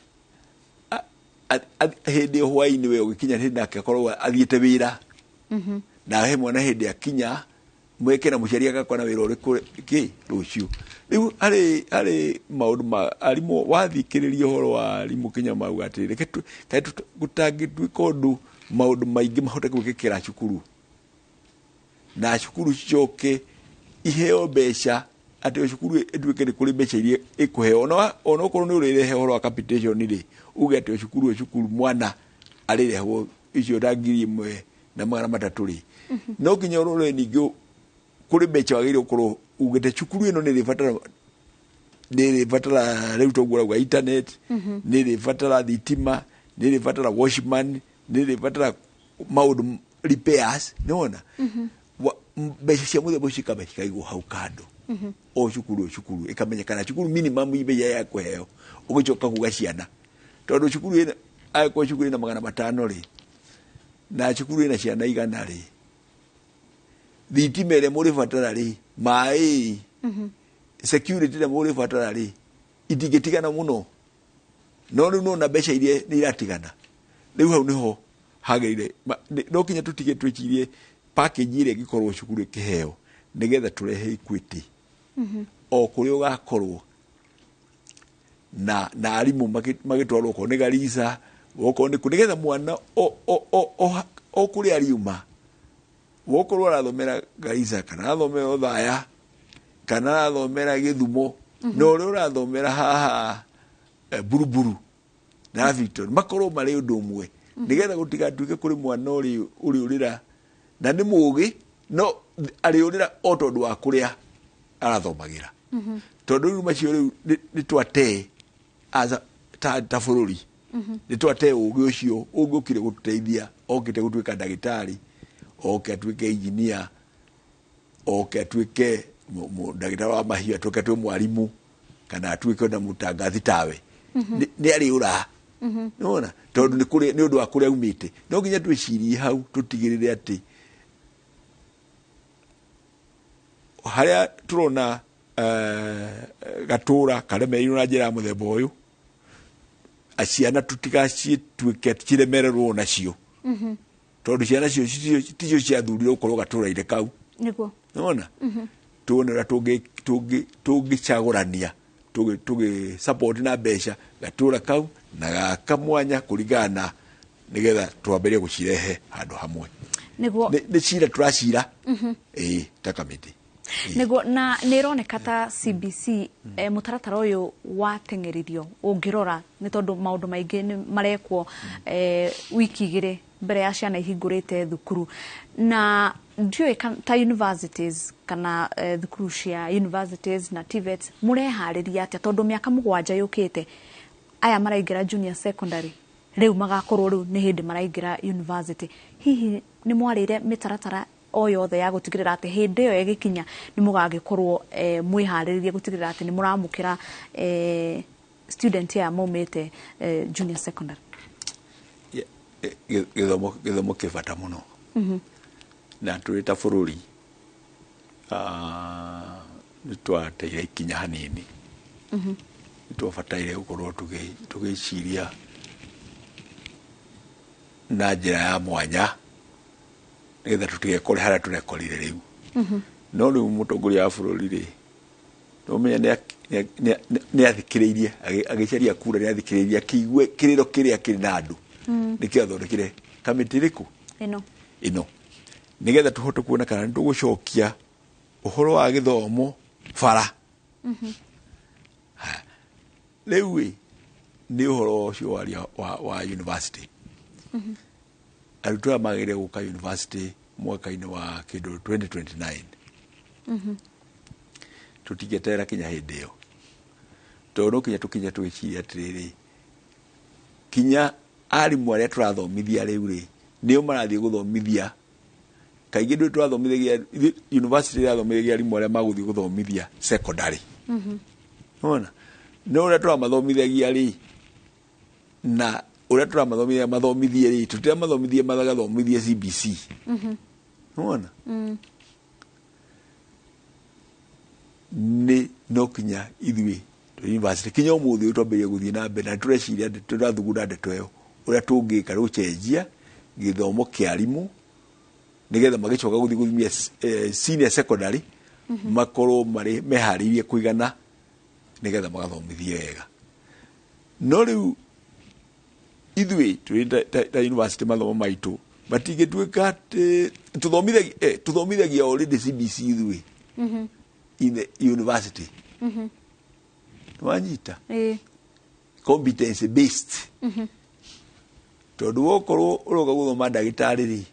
hĩndĩ hwaĩ-inĩ we ũgĩkinya hĩndĩ nake akorwo athiĩte wĩra na he mwana hĩndĩ akinya mweke na mũciari agakora na wĩra ũrĩkũ rũciũ. Rĩu harĩ maũndũ ma arimũ wathikĩrĩria ũhoro wa arimũ Kenya mauga atĩrĩrĩ gũtangĩtuĩka ũndũ maũndũ maingĩ mahote gwĩkĩkĩra cukuru na cukuru cicoke iheo mbeca atĩ cukuru ĩtuĩke nĩ kũrĩ mbeca iria ĩkũheo ona okorwo nĩ ũrĩrehe ũhoro wa capitation rĩ uge atĩ cukuru mwana arĩrehwo icio ta 1,300 rĩ no nginya ũrore ningĩ kũrĩ mbeca wagĩrĩire gũkorwo ugĩte cukuru ĩno nĩ ĩrĩbatara rĩu toguo ũrauga internet nĩ ĩrĩbatara thitima nĩ ĩrĩbatara washman nĩ ĩrĩbatara maũndũ repairs nĩwona mbeca cia mũthemba ũcio ikamba cikaigwo hau kando o cukuru ĩkamenyekana cukuru minimum ibeya ya kũheo ũgĩcoka kuga ciana tondũ cukuru ĩno agĩkorwo cukuru ĩna 500 rĩ na cukuru ĩna ciana 100 rĩ thitima ĩrĩa mũrĩbatara rĩ maĩ security ĩrĩa mũrĩbatara rĩ itingĩtigana mũno no rĩu no na mbeca iria nĩ iratigana rĩu hau nĩho hagĩrĩire no kinya tũtige twĩcirie package ĩrĩa ĩngĩkorwo cukuru ĩkĩheo nĩgetha tũrehe equity o kũrĩa ũgakorwo na arimũ magĩtwarwo okorwo nĩ Garissa okorwo nĩ nĩgetha mwana o kũrĩa ariuma wokorwo arathomera Garissa kana arathomera Othaya kana arathomera Gĩthumo na ũrĩa ũrathomera haha Buruburu na Victor makorwo marĩ ũndũ ũmwe nĩgetha gũtigatuĩke kũrĩ mwana ũrĩ ũrĩra na nĩ mũũgĩ no arĩũrĩra o tondũ wa kũrĩa arathomagĩra tondũ rĩu macio rĩu nĩ twatee ta bũrũri nĩ twatee ũũgĩ ũcio ũngĩũkire gũtũteithia okĩte gũtuĩka ndagĩtarĩ oke atuĩke engineer oke atuĩke ndagĩtarĩ wa mahiũ atuĩke atue mwarimũ kana atuĩke na mũtangathi tawe nĩ arĩũra nĩwona tondũ nĩ ũndũ wa kũrĩa aumĩte no nginya twĩcirie hau tũtigĩrĩre atĩ harĩa tũrona gatũra karemeirwo na njĩra ya mũthemba ũyũ aciana tũtigacituĩke ciremererwo nacio tondũ ciana cio ticio ciathurirwo gũkorwo gatũra-inĩ kau nĩwona tuone ũrĩa tũngĩcagũrania tũgĩ support na mbeca gatũra kau na gaka mwanya kũringana nĩgetha twambĩrĩrie gũcirehe handũ hamwe nĩ cira tũracira ta kamĩtĩ nĩguo na nĩ ĩroneka ta CBC mũtaratara ũyũ wateng'eririo ũngĩrora nĩ tondũ maũndũ maingĩ nĩ marekwo wiki igĩrĩ mbere ya ciana ihingũrĩte thukuru na ndiũĩ ta universities kana thukuru cia universities na TVETs mũreharĩria atĩa tondũ mĩaka 7 yũkĩte aya maraingĩra junior secondary rĩu magakorwo rĩu nĩ hĩndĩ maraingĩra university hihi nĩ mwarĩire mĩtaratara o yothe ya gũtigĩrĩra atĩ hĩndĩ ĩyo ĩgĩkinya nĩ mũgagĩkorwo mwĩharĩrĩrie gũtigĩrĩra atĩ nĩ mũramũkĩra student ya maumĩte junior secondary gĩthomo kĩbata mũno na tũrĩ ta bũrũri nĩ twateire ikinya hanini nĩ twabataire gũkorwo tũgĩciria na njĩra ya mwanya nĩgetha tũtigekore harĩa tũrekorire rĩu no rĩu mũtongoria wa bũrũri rĩ nĩũmenya nĩ athikĩrĩirie agĩcaria kura nĩ athikĩrĩirie akĩigue kĩrĩro kĩrĩa kĩrĩ na andũ nĩkĩo athondekire kamĩtĩ ĩrĩkũ ĩno nĩgetha tũhote kuona kana nĩ tũgũcokia ũhoro wa gĩthomo bara rĩu nĩ ũhoro ũcio waria wa university arutwo aya magĩrĩire gũka university mwaka-inĩ wa kĩndũ 2029 tũtingeterera kinya hĩndĩ ĩyo tondũ no kinya tũkinya twĩciria atĩrĩrĩ kinya arimũ arĩa tũrathomithia rĩu rĩ nĩo marathiĩ gũthomithia kaingĩ ndio tũrathomithagia university ĩrathomithagia arimũ arĩa magũthiĩ gũthomithia secondary nona no ũrĩa tũramathomithagia rĩ na ũrĩa tũramathomithia mathomithie rĩ tũtĩramathomithie magathomithie CBC nona nĩ no kinya ithuĩ university kinya ũmũthĩ twambĩrĩrie gũthiĩ na mbere na tũreciria tũrathugunda ndeto ĩyo uria tungika rucenjia githomo kia arimu nigetha magicoka guthimia senior secondary makorwo mari meharirie kuigana nigetha magathomithie wega no riu ithui ta university mathomo maitu matingituika tuthomithagia already CBC ithui in the university wanyita competence based tondu wokorwo uroga guthoma ndagitari ri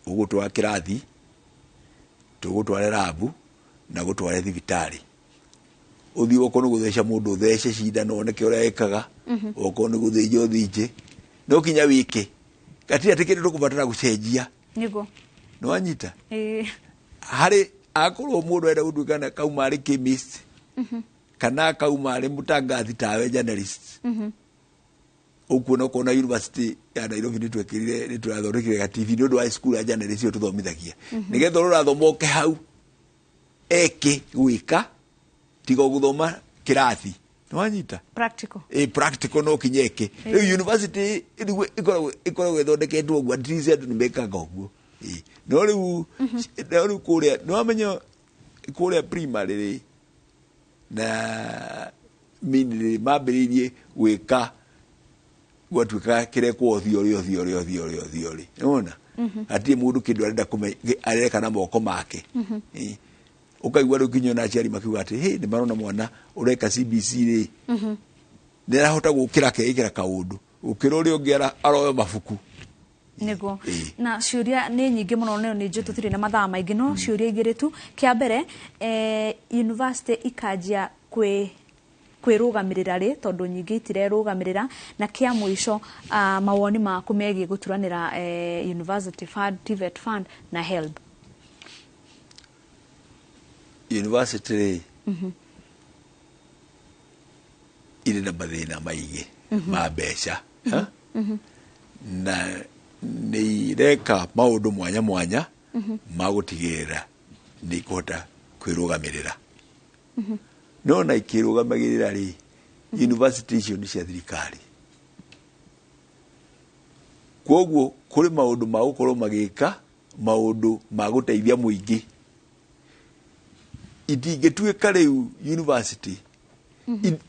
ugutwara kirathi tugutwara labu na gutwara thibitari uthi okono gutheca mundu thece cindano oneke uria ekaga okono guthinjo thinje no kinya wiki gati atikiri tukubatara gucenjia nigo no anyita hari akorwo mundu enda gutuikana kauma ari chemist kana kauma ari mutangathi tawe journalist ukuona kona university ya Nairobi nitwekirire niturathondekire ga TV ndu wa school ya journalist yo tuthomithagia nigetha rurathomoke hau eke gwika tigo guthoma kirathi nwanyita practical practical no kinyeke university ikoragwo ithondeketwo gwa trisi andu nimekaga uguo no riu kuria no amenyo kuria primary na miniri mambiririe gwika gwatuika kirekwo thiori unaona ati mundu kindu arenda areka na moko make ukaigwa rukinyo na aciari makiuga ati ni marona mwana ureka CBC ri nirahota gukira keikira kaundu ukira uri ungiara aroyo mabuku nigo na ciuria ni nyingi muno no ni njutu tiri na mathaa maingi no ciuria igiri tu kia mbere university ikanjia kwirugamirira ri tondu nyingi itirerugamirira na kia mwisho mawoni maku megie guturanira university fund TVET fund na HELB university iri na mathina maingi ma mbeca na ni reka maundu mwanya mwanya ma gutigirira ni kota kwirugamirira no na ikirugamagirira ri university icio ni cia thirikari koguo kuri maundu ma gukorwo magika maundu ma guteithia muingi itingituika riu university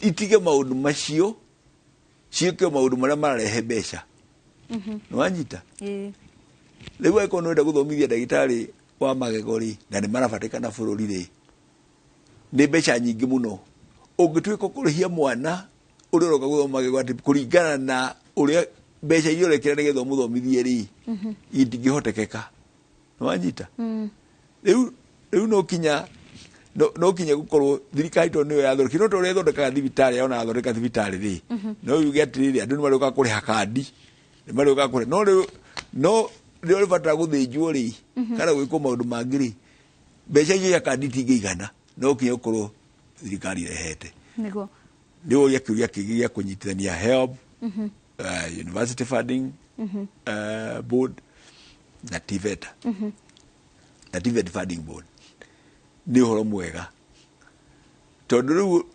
itige maundu macio ciike maundu maria mararehe mbeca nwanyita riu eko no nda guthomithia ndagitari wa magegori na ni marabatikana bururi ri ni mbeca nyingi muno ungituika kurihia mwana uri roka guthoma magegori kuringana na uria mbeca iria urekera nigetha muthomithie ri itingihotekeka nwanyita riu no kinya no kinya gukorwo thirikari to niyo yathondeka no to ria thondeka thibitari ona yathondeka thibitari ri no yuge atiri andu ni maruka kuriha kandi ni maruka kuri no rio ribatara guthinjwo ri kana gwikwo maundu mangi ri mbeca icio ya kandi tingigana no kinya gukorwo thirikari rehete nigo ndio ya kiuria kigia kunyitithania HELB university funding board na TVET na TVET funding board ni horo mwega tondu riu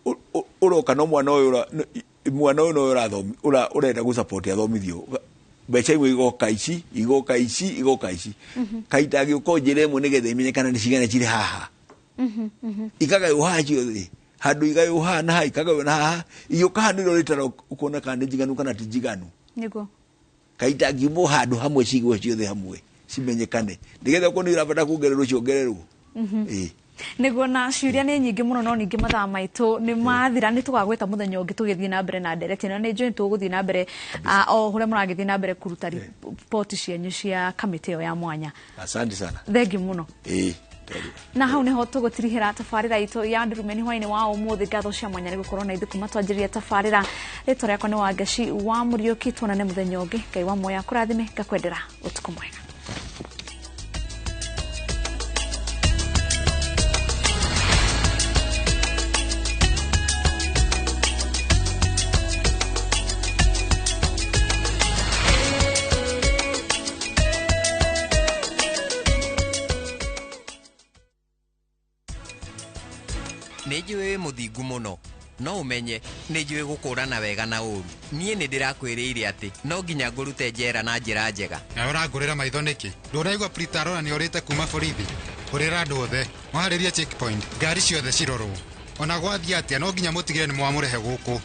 uroka no mwana uyu no urathomi urenda gu support athomithio mbeca imwe igoka ici kaita giuko njire imwe nigetha imenyekana ni cigana ciri haha ikaga uhaji othe handu igayo hana ha ikaga na haha iyo kahaniro ritara ukona kandi jiganu kana tijiganu nigo kaita gibo handu hamwe cigwo ciothe hamwe cimenyekane nigetha uko ni irabata kuongererwo ciongererwo nigo na ciuria ni nyingi muno no ningi mathaa maitu ni mathira ni tugagweta muthenya ungi tugithii na mbere na direction ni njui tuguthii na mbere o huria muragithii na mbere kuruta report cianyu cia kamiti yo ya mwanya asante sana thengi muno na hau niho tugutirihira tafarira itu ya Ndurumeni hwaini wa umuthi ngatho cia mwanya ni gukorwo na ithuku matwanjiria tafarira ritwa riakwa ni Wangaci wa Muriuki tuonane muthenya ungi Ngai wa moya kurathime ngakwendera utuku mwega. Nĩnjũĩ muthingu muno no umenye nĩ njũĩ gũkũrana wega na ũru. Niĩ nĩ ndĩrakwĩrĩire atĩ no nginya ngũrute njera na njĩra njega. Na ũrangũrĩra maitho nĩkĩ? Ndũraigua Peter arona nĩ orĩte kuma borithi. Kũrĩra andũ othe maharĩria checkpoint, ngari ciothe cirorwo. Ona gwathiĩ atĩa no nginya mũtigĩre nĩ mwamũrehe gũkũ.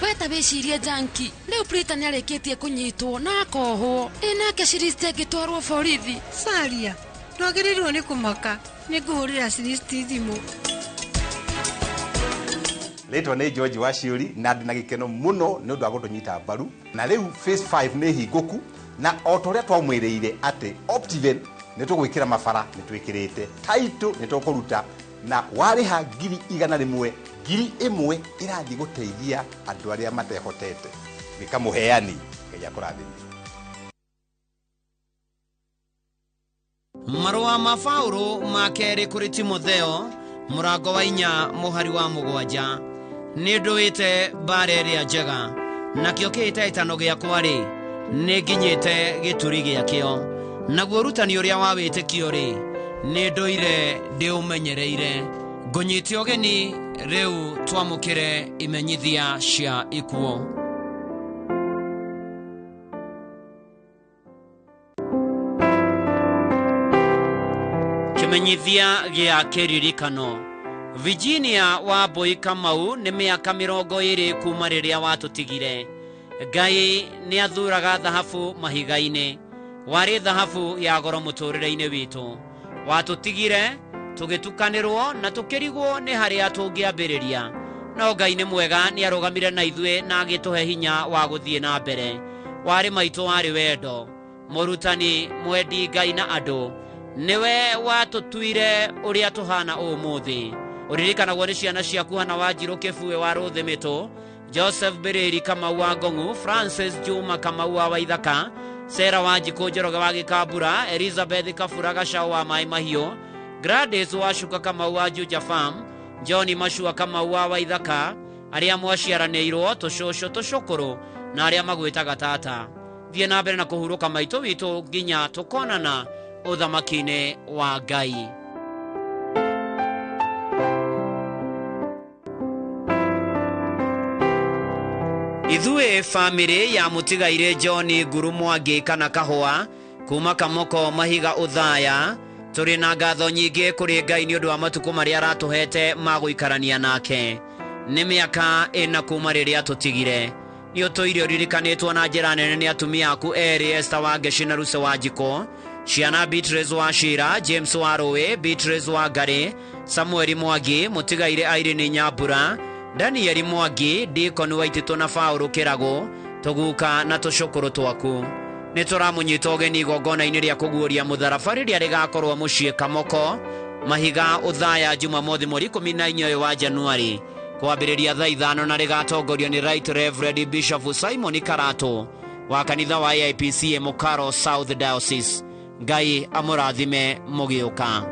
Weta wĩcirie janki, rĩu Peter nĩ arĩkĩtie kũnyitwo na akohwo. Nake Ciristi agĩtwarwo borithi. Saria, ndwagĩrĩirwo nĩ kũmaka. Nĩ ngũhũrĩra Ciristi thimũ. Rĩtwa nĩ George Waciuri na ndĩ na gĩkeno mũno nĩ ũndũ wa gũtũnyita mbaru. Na rĩu phase 5 nĩ hingũku na o ta ũrĩa twamwĩrĩire atĩ Optiven nĩ tũgwĩkĩra mabara nĩ twĩkĩrĩte. Title nĩ tũkũruta na warĩha 100,000 1,000 irathiĩ gũteithia andũ arĩa matehotete. Gĩkamũheani Ngai akũrathimie. Marũa ma Paulo ma kerĩ kũrĩ Timotheo mũrango wa 4 mũhari wa 7. Nĩ ndũĩte mbara ĩrĩa njega, nakĩo kĩhĩtahĩtano gĩakwa-rĩ nĩ nginyĩte gĩturi gĩakĩo. Naguo ũrutani ũrĩa wa wĩtĩkio-rĩ nĩ ndũire ndĩũmenyereire. Ngũnyite ũgeni rĩu twamũkĩre imenyithia cia ikuo. Kimenyithia gĩa kĩririkano. Virginia wa Boy Kamau nĩ mĩaka 20 kuma rĩrĩa watũtigire. Ngai nĩ athuraga thahabu mahiga-inĩ. Warĩ thahabu ya goro mũtũrĩre-inĩ witũ. Watũtigire tũgĩtukanĩrwo na tũkĩrigwo nĩ harĩa tũngĩambĩrĩria. No Ngai nĩ mwega, nĩ arũgamire na ithuĩ na agĩtũhe hinya wa gũthiĩ na mbere. Warĩ maitũ warĩ wendo, mũrutani, mwendi Ngai na andũ. Niwe watũtuire ũrĩa tũhana ũmũthĩ. Ũririkanagwo nĩ ciana ciaku Hana Wanjirũ Kĩbue wa Rũthĩmĩtũ, Joseph Bereri Kamau wa Ngong'u, Francis Juma Kamau wa Waithaka, Sarah Wanjikũ Njoroge wa Gĩkambura, Elizabeth Kabura Gacaũ wa Maĩ Mahiũ, Gladys Wacuka Kamau wa Juja Farm, John Mashua Kamau wa Waithaka, arĩa mwaciaranĩirwo tũcũcũ tũcũkũrũ na arĩa magwĩtaga tata. Thiĩ na mbere na kũhurũka maitũ witũ nginya tũkonana ũthamaki-inĩ wa Ngai. Ithuĩ family ya mũtigaire John Nguru Mwangi kana Kahũa kuma Kamoko Mahiga Uthaya, tũrĩ na ngatho nyingĩ kũrĩ Ngai nĩ ũndũ wa matukũ marĩa aratũhete ma gũikarania nake. Nĩ mĩaka 4 kuma rĩrĩa tũtigire. Nĩ ũtũire ũririkanĩtwo na njĩra nene nĩ atumia aku erĩ, Esther Wangeshi na Ruce Wanjikũ, ciana Beatrice wa Shira, James wa Rũĩ, Beatrice wa Ngari, Samuel Mwangi, mũtigaire Irene Nyambura, Daniel Mwangi, Deacon Waititũ na Paulo Kĩrago, tũguka na tũcũkũrũ twaku. Nĩ tũramũnyita ũgeni igongona-inĩ rĩa kũguũria mũtharaba rĩrĩa rĩgakorwo mũciĩ Kamoko Mahiga Uthaya Jumamothi mweri 14 wa Januari kwambĩrĩria thaa 5 na rĩgatongorio nĩ Right Reverend Bishop Simon Karato wa kanitha wa AIPC Mukaro South Diocese. Ngai amũrathime mũgĩũka.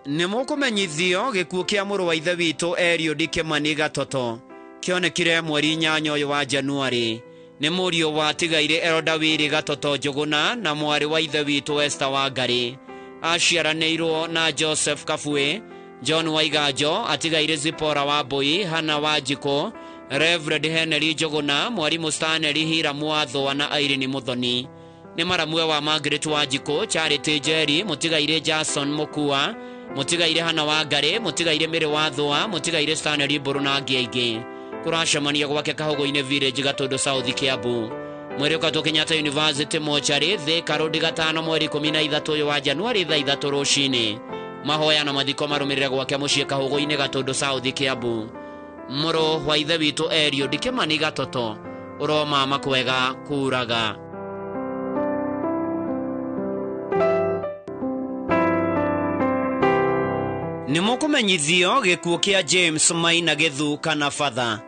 Nĩ mũkũmenyithio gĩkuũ kĩa mũrũ wa ithe witũ Eliud Kimani Gatoto kĩonekire mweri 8 wa Januari. Nĩ mũriũ wa tigaire Elda Wili Gatoto Njũgũna na mwarĩ wa ithe witũ Esther Wangari. Aciaranĩirwo na Joseph Kabue, John Waiganjo atigaire Zipora wa Mbui, Hana Wanjikũ, Reverend Henry Njũgũna, mwarimũ Stanley Hira Mwathwa na Irene Muthoni. Nĩ maramwe wa Margaret Wanjikũ, Charity Njeri, mũtigaire Jason Mukua, mũtigaire Hana Wangari, mũtigaire Mĩrĩ Wathwa, mũtigaire Stanley Mburu na angĩ aingĩ. Kũracemania gwake Kahũgũ-inĩ Village Gatũndũ South Kiambu. Mweri ũkatũ Kenyatta University Mochari, Thika Road 5 mweri 13 wa Januari thaa 3 rũcinĩ. Mahoya na mathiko marũmĩrĩre gwake mũciĩ Kahũgũ-inĩ Gatũndũ South Kiambu. Mũrũ wa ithe witũ Eliud Kimani Gatoto ũroma makwega kuraga. Nĩ mũkũmenyithio gĩkuũ kĩa James Maina Githu kana Father.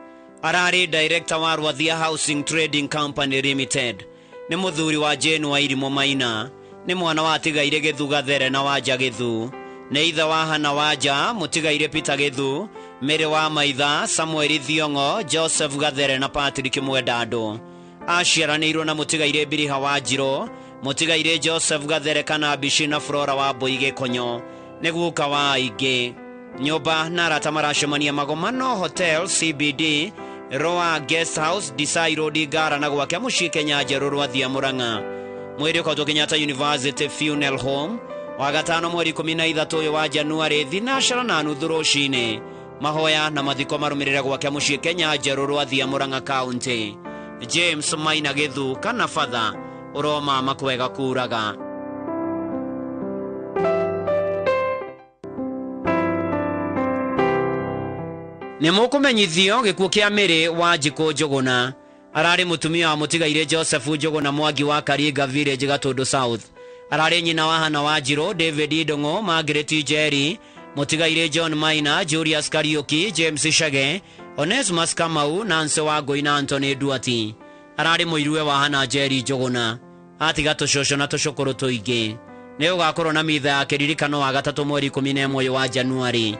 Ararĩ director wa Rwathia Housing Trading Company Limited. Nĩ mũthuri wa Jane wa Irimũ Maina. Nĩ mwana wa tigaire Githu Gathere na Wanja Githu. Nĩ ithe wa Hana Wanja, mũtigaire Peter Githu, Mĩrĩ wa Maitha, Samuel Thiong'o, Joseph Gathere na Patrick Mwendandũ. Aciaranĩirwo na mũtigaire Biliha Wanjirũ, Mutigaire Joseph Gathere kana Bishina Flora wa Boige Konyo neguka wa ige nyoba narata marashemania magomano hotel CBD Roa Guest House Desai Road Gara na gwake mushike Nyajeru Rwathia Muranga mwiri kwa Kenyatta University Funeral Home wa gatano mweri 13 wa Januari thinashara na nuthurushine mahoya na mathiko marumirire gwake mushike Nyajeru Rwathia Muranga County. James Maina Githu kana father uroma makwega kuraga. Nimukumenyithio gikuo kia Mary wa Jiko Njuguna arari mutumia wa Mutigaire Joseph Njuguna Mwangi wa Karinga Village Gatundu South. Arari nyina wa Hana Wanjiru David Dongo Margaret Jerry Mutigaire John Maina Julius Kariuki James Shage Onesmus Kamau Nancy Wangui na Anthony Duati. Arari muirue wa Hana Jerry Njuguna atiga tushosho na tushukuru tuingi ni ugakorwo na mitha ya kiririkano wa gatatu mweri 11 wa Januari.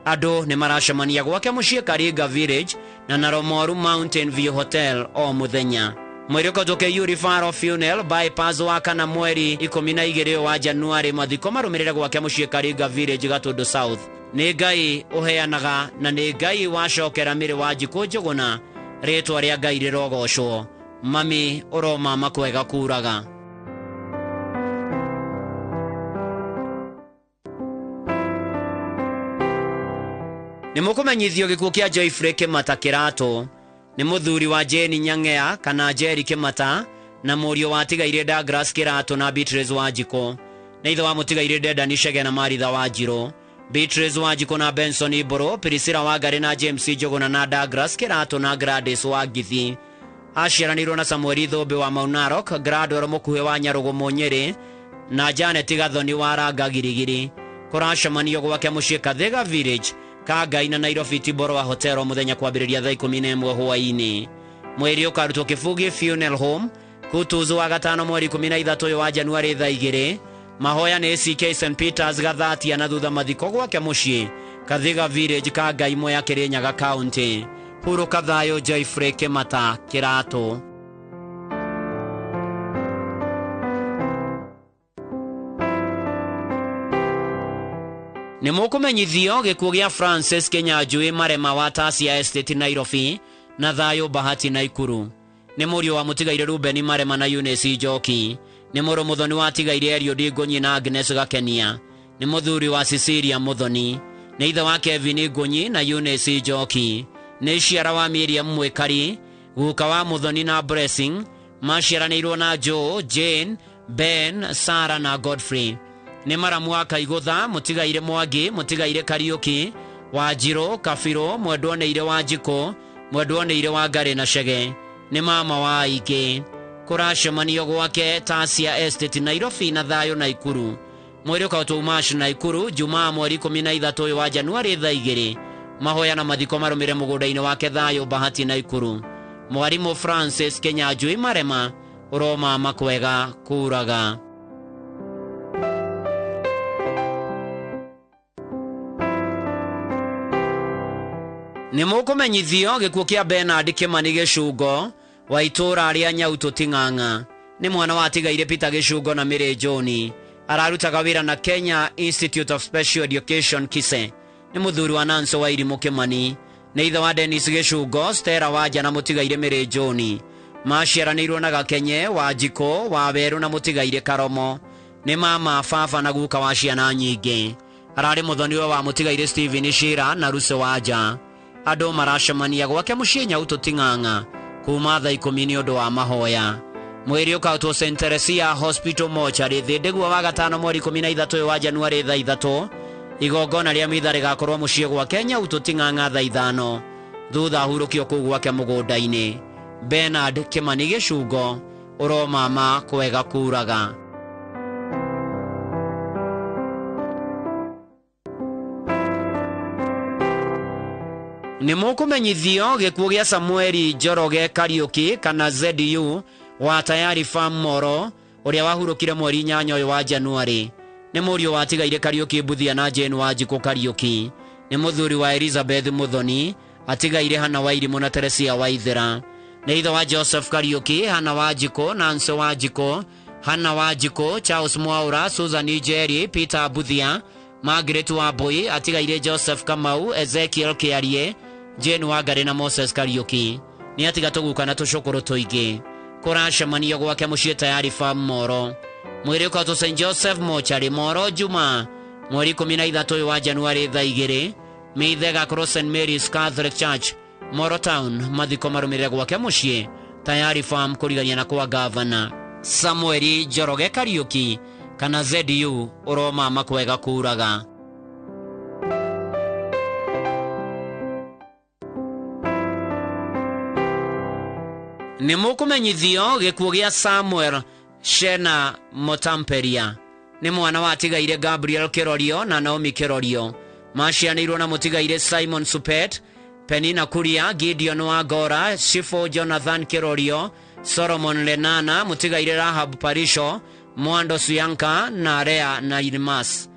Ado ni marashemania gwake mushie Karinga Village na Naromoru Mountain View Hotel o muthenya. Mweri ukotoke Yurifaro Funeral bypass wa kana mweri 12 wa Januari mathiko marumirire gwake mushie Karinga Village Gatundu South. Ni Ngai uheanaga na ni Ngai wacokera Mary wa Jiko Njuguna ritwa ria Ngai rirogocwo. Mami uroma makwega kuraga. Nimukumenyithio gikuo kia Joyfrey Kimata Kirato ni muthuri wa Jane Nyang'ea kana Jerry Kimata na murio wa Tigaire Douglas Kirato na Beatrice Wanjiko na ithe wa Mutigaire Dedan Shege na Maritha Wanjiru. Beatrice Wanjiko na Benson Iboro Priscilla Wangari na James Njuguna na Douglas Kirato na Gladys Wangithi. Ashiranirwo na Samuel Thobe wa Maunarok, Grador Mukuhe wa Nyarugu Munyeri na Janet Gathoni wa Ranga Girigiri. Kurashamanio gwake mushie Kathega Village Kagai na Nairobi Tiboro wa Hotel muthenya kwambiriria thaa 11 hwaini. Mweri ukarutwo Kifugi Funeral Home kutuzo wa gatano mweri 13 wa Januari thaa 2. Mahoya ni CK St Peters Gathatia na thutha mathiko gwake mushie Kathega Village Kagai Moya Kirinyaga County. Huru kathayo Joyfrey Kimata Kirato. Nimukumenyithio gikuo gia Francis Kinyanjui Marema wa Tasia Estate Nairobi na thayo Bahati Naikuru. Ni murio wa Mutigaire Ruben Marema na Eunice Njoki. Ni muro muthoni wa Tigaire Eliud Ngonyi na Agnes Gakenia. Ni muthuri wa Cecilia Muthoni. Ni ithe wa Kevin Ngonyi na Eunice Njoki. Ni ciara wa Miriam Mwikari guka wa Muthoni na Blessing. Maciaranirwo na Joe, Jane, Ben, Sarah na Godfrey. Ni maramu wa Kaigutha Mutigaire Mwangi Mutigaire Kariuki Wanjiru Kafiro mwendwoneire Wanjiko mwendwoneire Wangari na Shege. Ni mama wa aingĩ. Kurashemanio gwake Tasia Estate Nairobi na thayo Naikuru. Mweri ukautwo March Naikuru Jumaa mweri 13 wa Januari thaa 2. Mahoya na mathiko marumire mugundaini wake thayo Bahati Naikuru. Mwarimu Francis Kinyanjui Marema uroma makwega kuraga. Nimukumenyithio gikuo kia Bernard Kimani Gicungo wa itura ria Nyauto Ting'ang'a. Ni mwana wa Tigaire Peter Gicungo na Mary John. Ararutaga wira na Kenya Institute of Special Education Kise. Ni muthuri wa Nancy wa Irimu Kimani. Ni ithe wa Dennis Gicungo, Stella Wanja na Mutigaire Mary John. Maciaranirwo na Gakenye Wanjiko wa Weru na Mutigaire Karomo. Ni mama Fafa na guka wa ciana nyingi. Arari muthoni wa Mutigaire Stephen Shira na Ruse Wanja. Ado marashemania gwake mushie Nyauto Ting'ang'a kuma thaa 10 ni undu wa mahoya. Mweri ukautwo St Teresia Hospital Mortuary thindegwa wa gatano mweri 13 wa Januari thaa 3. Igongona ria mitha rigakorwo mushie gwake Nyauto Ting'ang'a thaa 5 thutha hurukio kuu gwake mugundaini. Bernard Kimani Gicungo uromama kwega kuraga. Nimukumenyithio gikuo gia Samueli Njoroge Kariuki kana ZDU wa Tayari Farm Moro uria wahurukire mweri 8 wa Januari. Ni murio wa Tigaire Kariuki Buthia na Jane Wanjiko Kariuki. Ni muthuri wa Elizabeth Muthoni atigaire Hana wa Irimu na Teresia Waithera. Ni ithe wa Joseph Kariuki, Hana Wanjiko, Nancy Wanjiko, Hannah Wajiko, Charles Mwaura, Susan Njeri, Peter Buthia, Margaret Wambui, atigaire Joseph Kamau, Ezekiel Kiarie, Jane Wangari na Moses Kariuki. Ni atiga tugukana tucukuru tuingi. Kuracemania gwake mucii tayari farm Moro. Mwiri kwa St Joseph Mochari Moro Juma. Mweri 13 wa Januari thaa 2. Meithega Cross St Mary's Catholic Church Moro Town mathiko marumire gwake mucii tayari farm kurigania na kwa governor Samueli Njoroge Kariuki kana ZDU uroma makwega kuraga. Ni mukumenyithio gikuo gia Samuel Shena Motamperia ni mwana wa atigaire Gabriel Kirorio na Naomi Kirorio. Macianirwo na mutigaire Simon Supet, Penina Kuria, Gideon Wagora, Shifo Jonathan Kirorio, Solomon Lenana, mutigaire Rahab Parisho, Mwando Suyanka na Rea na Irimas.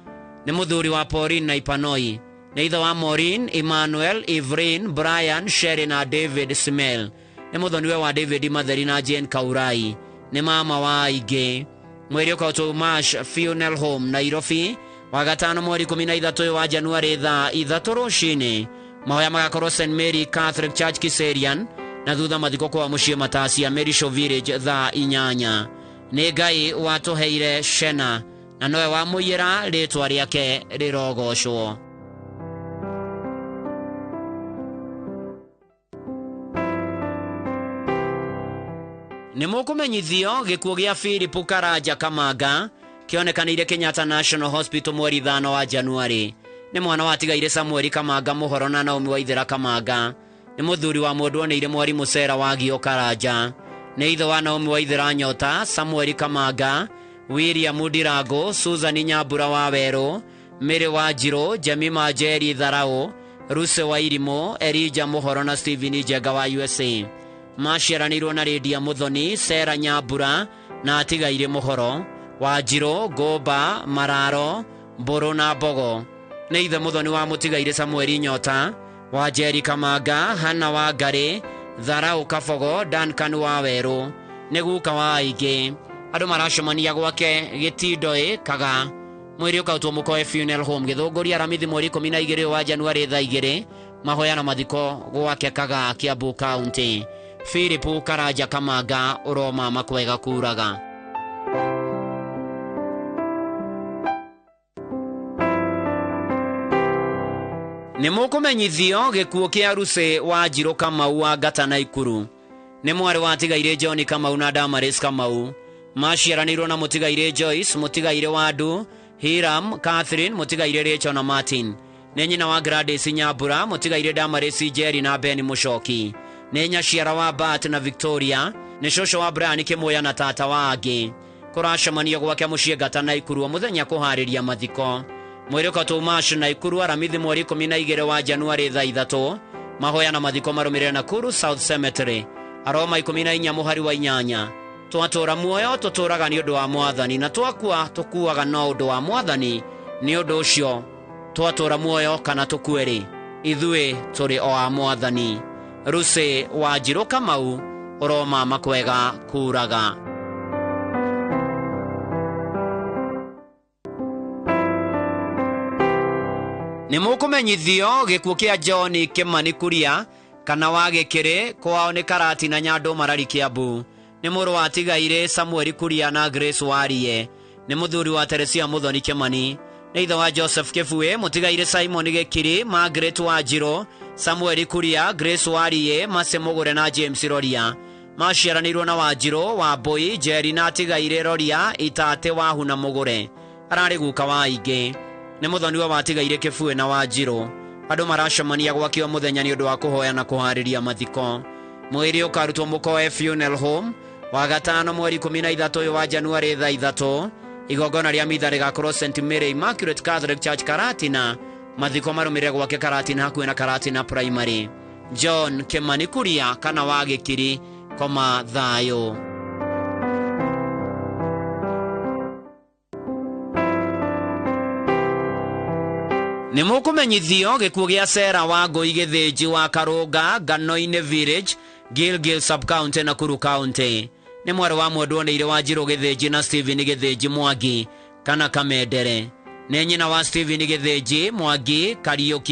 Ni muthuri wa Pauline na Ipanoi. Ni ithe wa Maureen, Emmanuel, Evelyn, Brian, Sherry na David Smell. Ni muthoniwe wa David Matheri na Jane Kaurai. Ni mama wa Ige. Mweri ukautu Mash Funeral Home Nairobi. Wagatano mweri 13 wa Januari thaa 3 rucini. Mahoya magakorwo St Mary Catholic Church Kiserian na thutha mathiko kwa mucii Matasia Mary Show Village thaa 8. Ni Ngai watuheire Shena na nowe wamuyira ritwa riake rirogocwo. Ni mukumenyithio gikuo gia Philip Karaja Kamanga kionekanire Kenyatta National Hospital mweri 5 wa Januari. Ni mwana wa atigaire Samuel Kamanga Muhoro na Naomi Waithera Kamanga. Ni muthuri wa mundu oneire mwari Musera wa Gio Karaja. Ni ithe wa Naomi Waithera Nyota, Samuel Kamanga, William Mudirago, Susan Nyambura wa Wero, Mary Wajiro, Jemima Njeri Tharao, Ruse wa Irimo, Elijah Muhoro na Stephen Njega wa USA. Maciaranirwo na Lydia Muthoni, Sarah Nyambura na atigaire Muhoro, Wajiro, Goba, Mararo, Mburu na Mbogo. Ni ithe Muthoni wa mutigaire Samuel Nyota, wa Njeri Kamanga, Hannah Wangari, Tharau Kabogo, Duncan wa Weru. Ni guka wa aingi. Andu maracemania gwake Gitindoi Kaga. Mweri ukautwo Mukoe Funeral Home Githunguria Ramithi mweri 12 wa Januari thaa 2. Mahoya na mathiko gwake Kaga Kiambu County. Philip Karaja Kamanga uroma makwega kuraga. Ni mukumenyithio gikuo kia Ruse wa Njiro Kamau wa Ngata Naikuru. Ni mwari wa atigaire John Kamau na Damaris Kamau. Maciaranirwo na mutigaire Joyce, mutigaire Wadu, Hiram, Catherine, mutigaire Rachel na Martin. Ni nyina wa Gladys Nyambura, mutigaire Damaris Njeri na Ben Mushoki. Ni nyaciara wa Bat na Victoria. Ni shosho wa Brian Kimuya na tata wa Agi. Kuracemania gwake mucii Ngata Naikuru muthenya kuhariria mathiko. Mweri ukautu Mash Naikuru Aramithi mweri 12 wa Januari thaa 3. Mahoya na mathiko marumirire Nakuru South Cemetery. Aroma 14 muhari wa 8. Twatura muoyo tuturaga ni undu wa Mwathani na twakua tukuaga no undu wa Mwathani. Ni undu ucio twatura muoyo kana tukueri ithui turi o a Mwathani. Ruse wa Njiro Kamau uroma makwega kuraga. Ni mukumenyithio gikuo kia John Kimani Kuria kana wa Gikiri kwao ni Karati na Nyando Marari Kiambu. Ni muru wa atigaire Samuel Kuria na Grace Warie. Ni muthuri wa Teresia Muthoni Kimani. Ni ithe wa Joseph Kefue, mutigaire Simon Gikiri, Margaret Wajiro, Samuel Kuria, Grace Warie, Masemogore na James Roria. Maciaranirwo na Wajiro, Wambui, Njeri na atigaire Roria, Itate wa Huna Mugore. Arari guka wa aingi. Ni muthoni wa atigaire Kefue na Wajiro. Andu maracemania gwakio muthenya ni undu wa kuhoya na kuhariria mathiko. Mweri ukarutwo Mukoe Funeral Home wagatano mweri 13 wa Januari thaa 3. Igongona ria mitha rigakorwo St Mary Immaculate Catholic Church Karatina. Mathiko marumire gwake Karatina hakuhi na Karatina Primary. John Kimani Kuria kana wa Gikiri koma thayo. Ni mukumenyithio gikuo gia Sera wa Ngui Githinji wa Karunga Ngano-ini Village, Gilgil Sub County Nakuru County. nĩ mwarĩ wa Mwendwa Nĩirĩ wa Njirũ Gĩthĩnji na Stephen Gĩthĩnji Mwangi kana Kamendere. Nĩ nyina wa Stephen Gĩthĩnji Mwangi Kariũki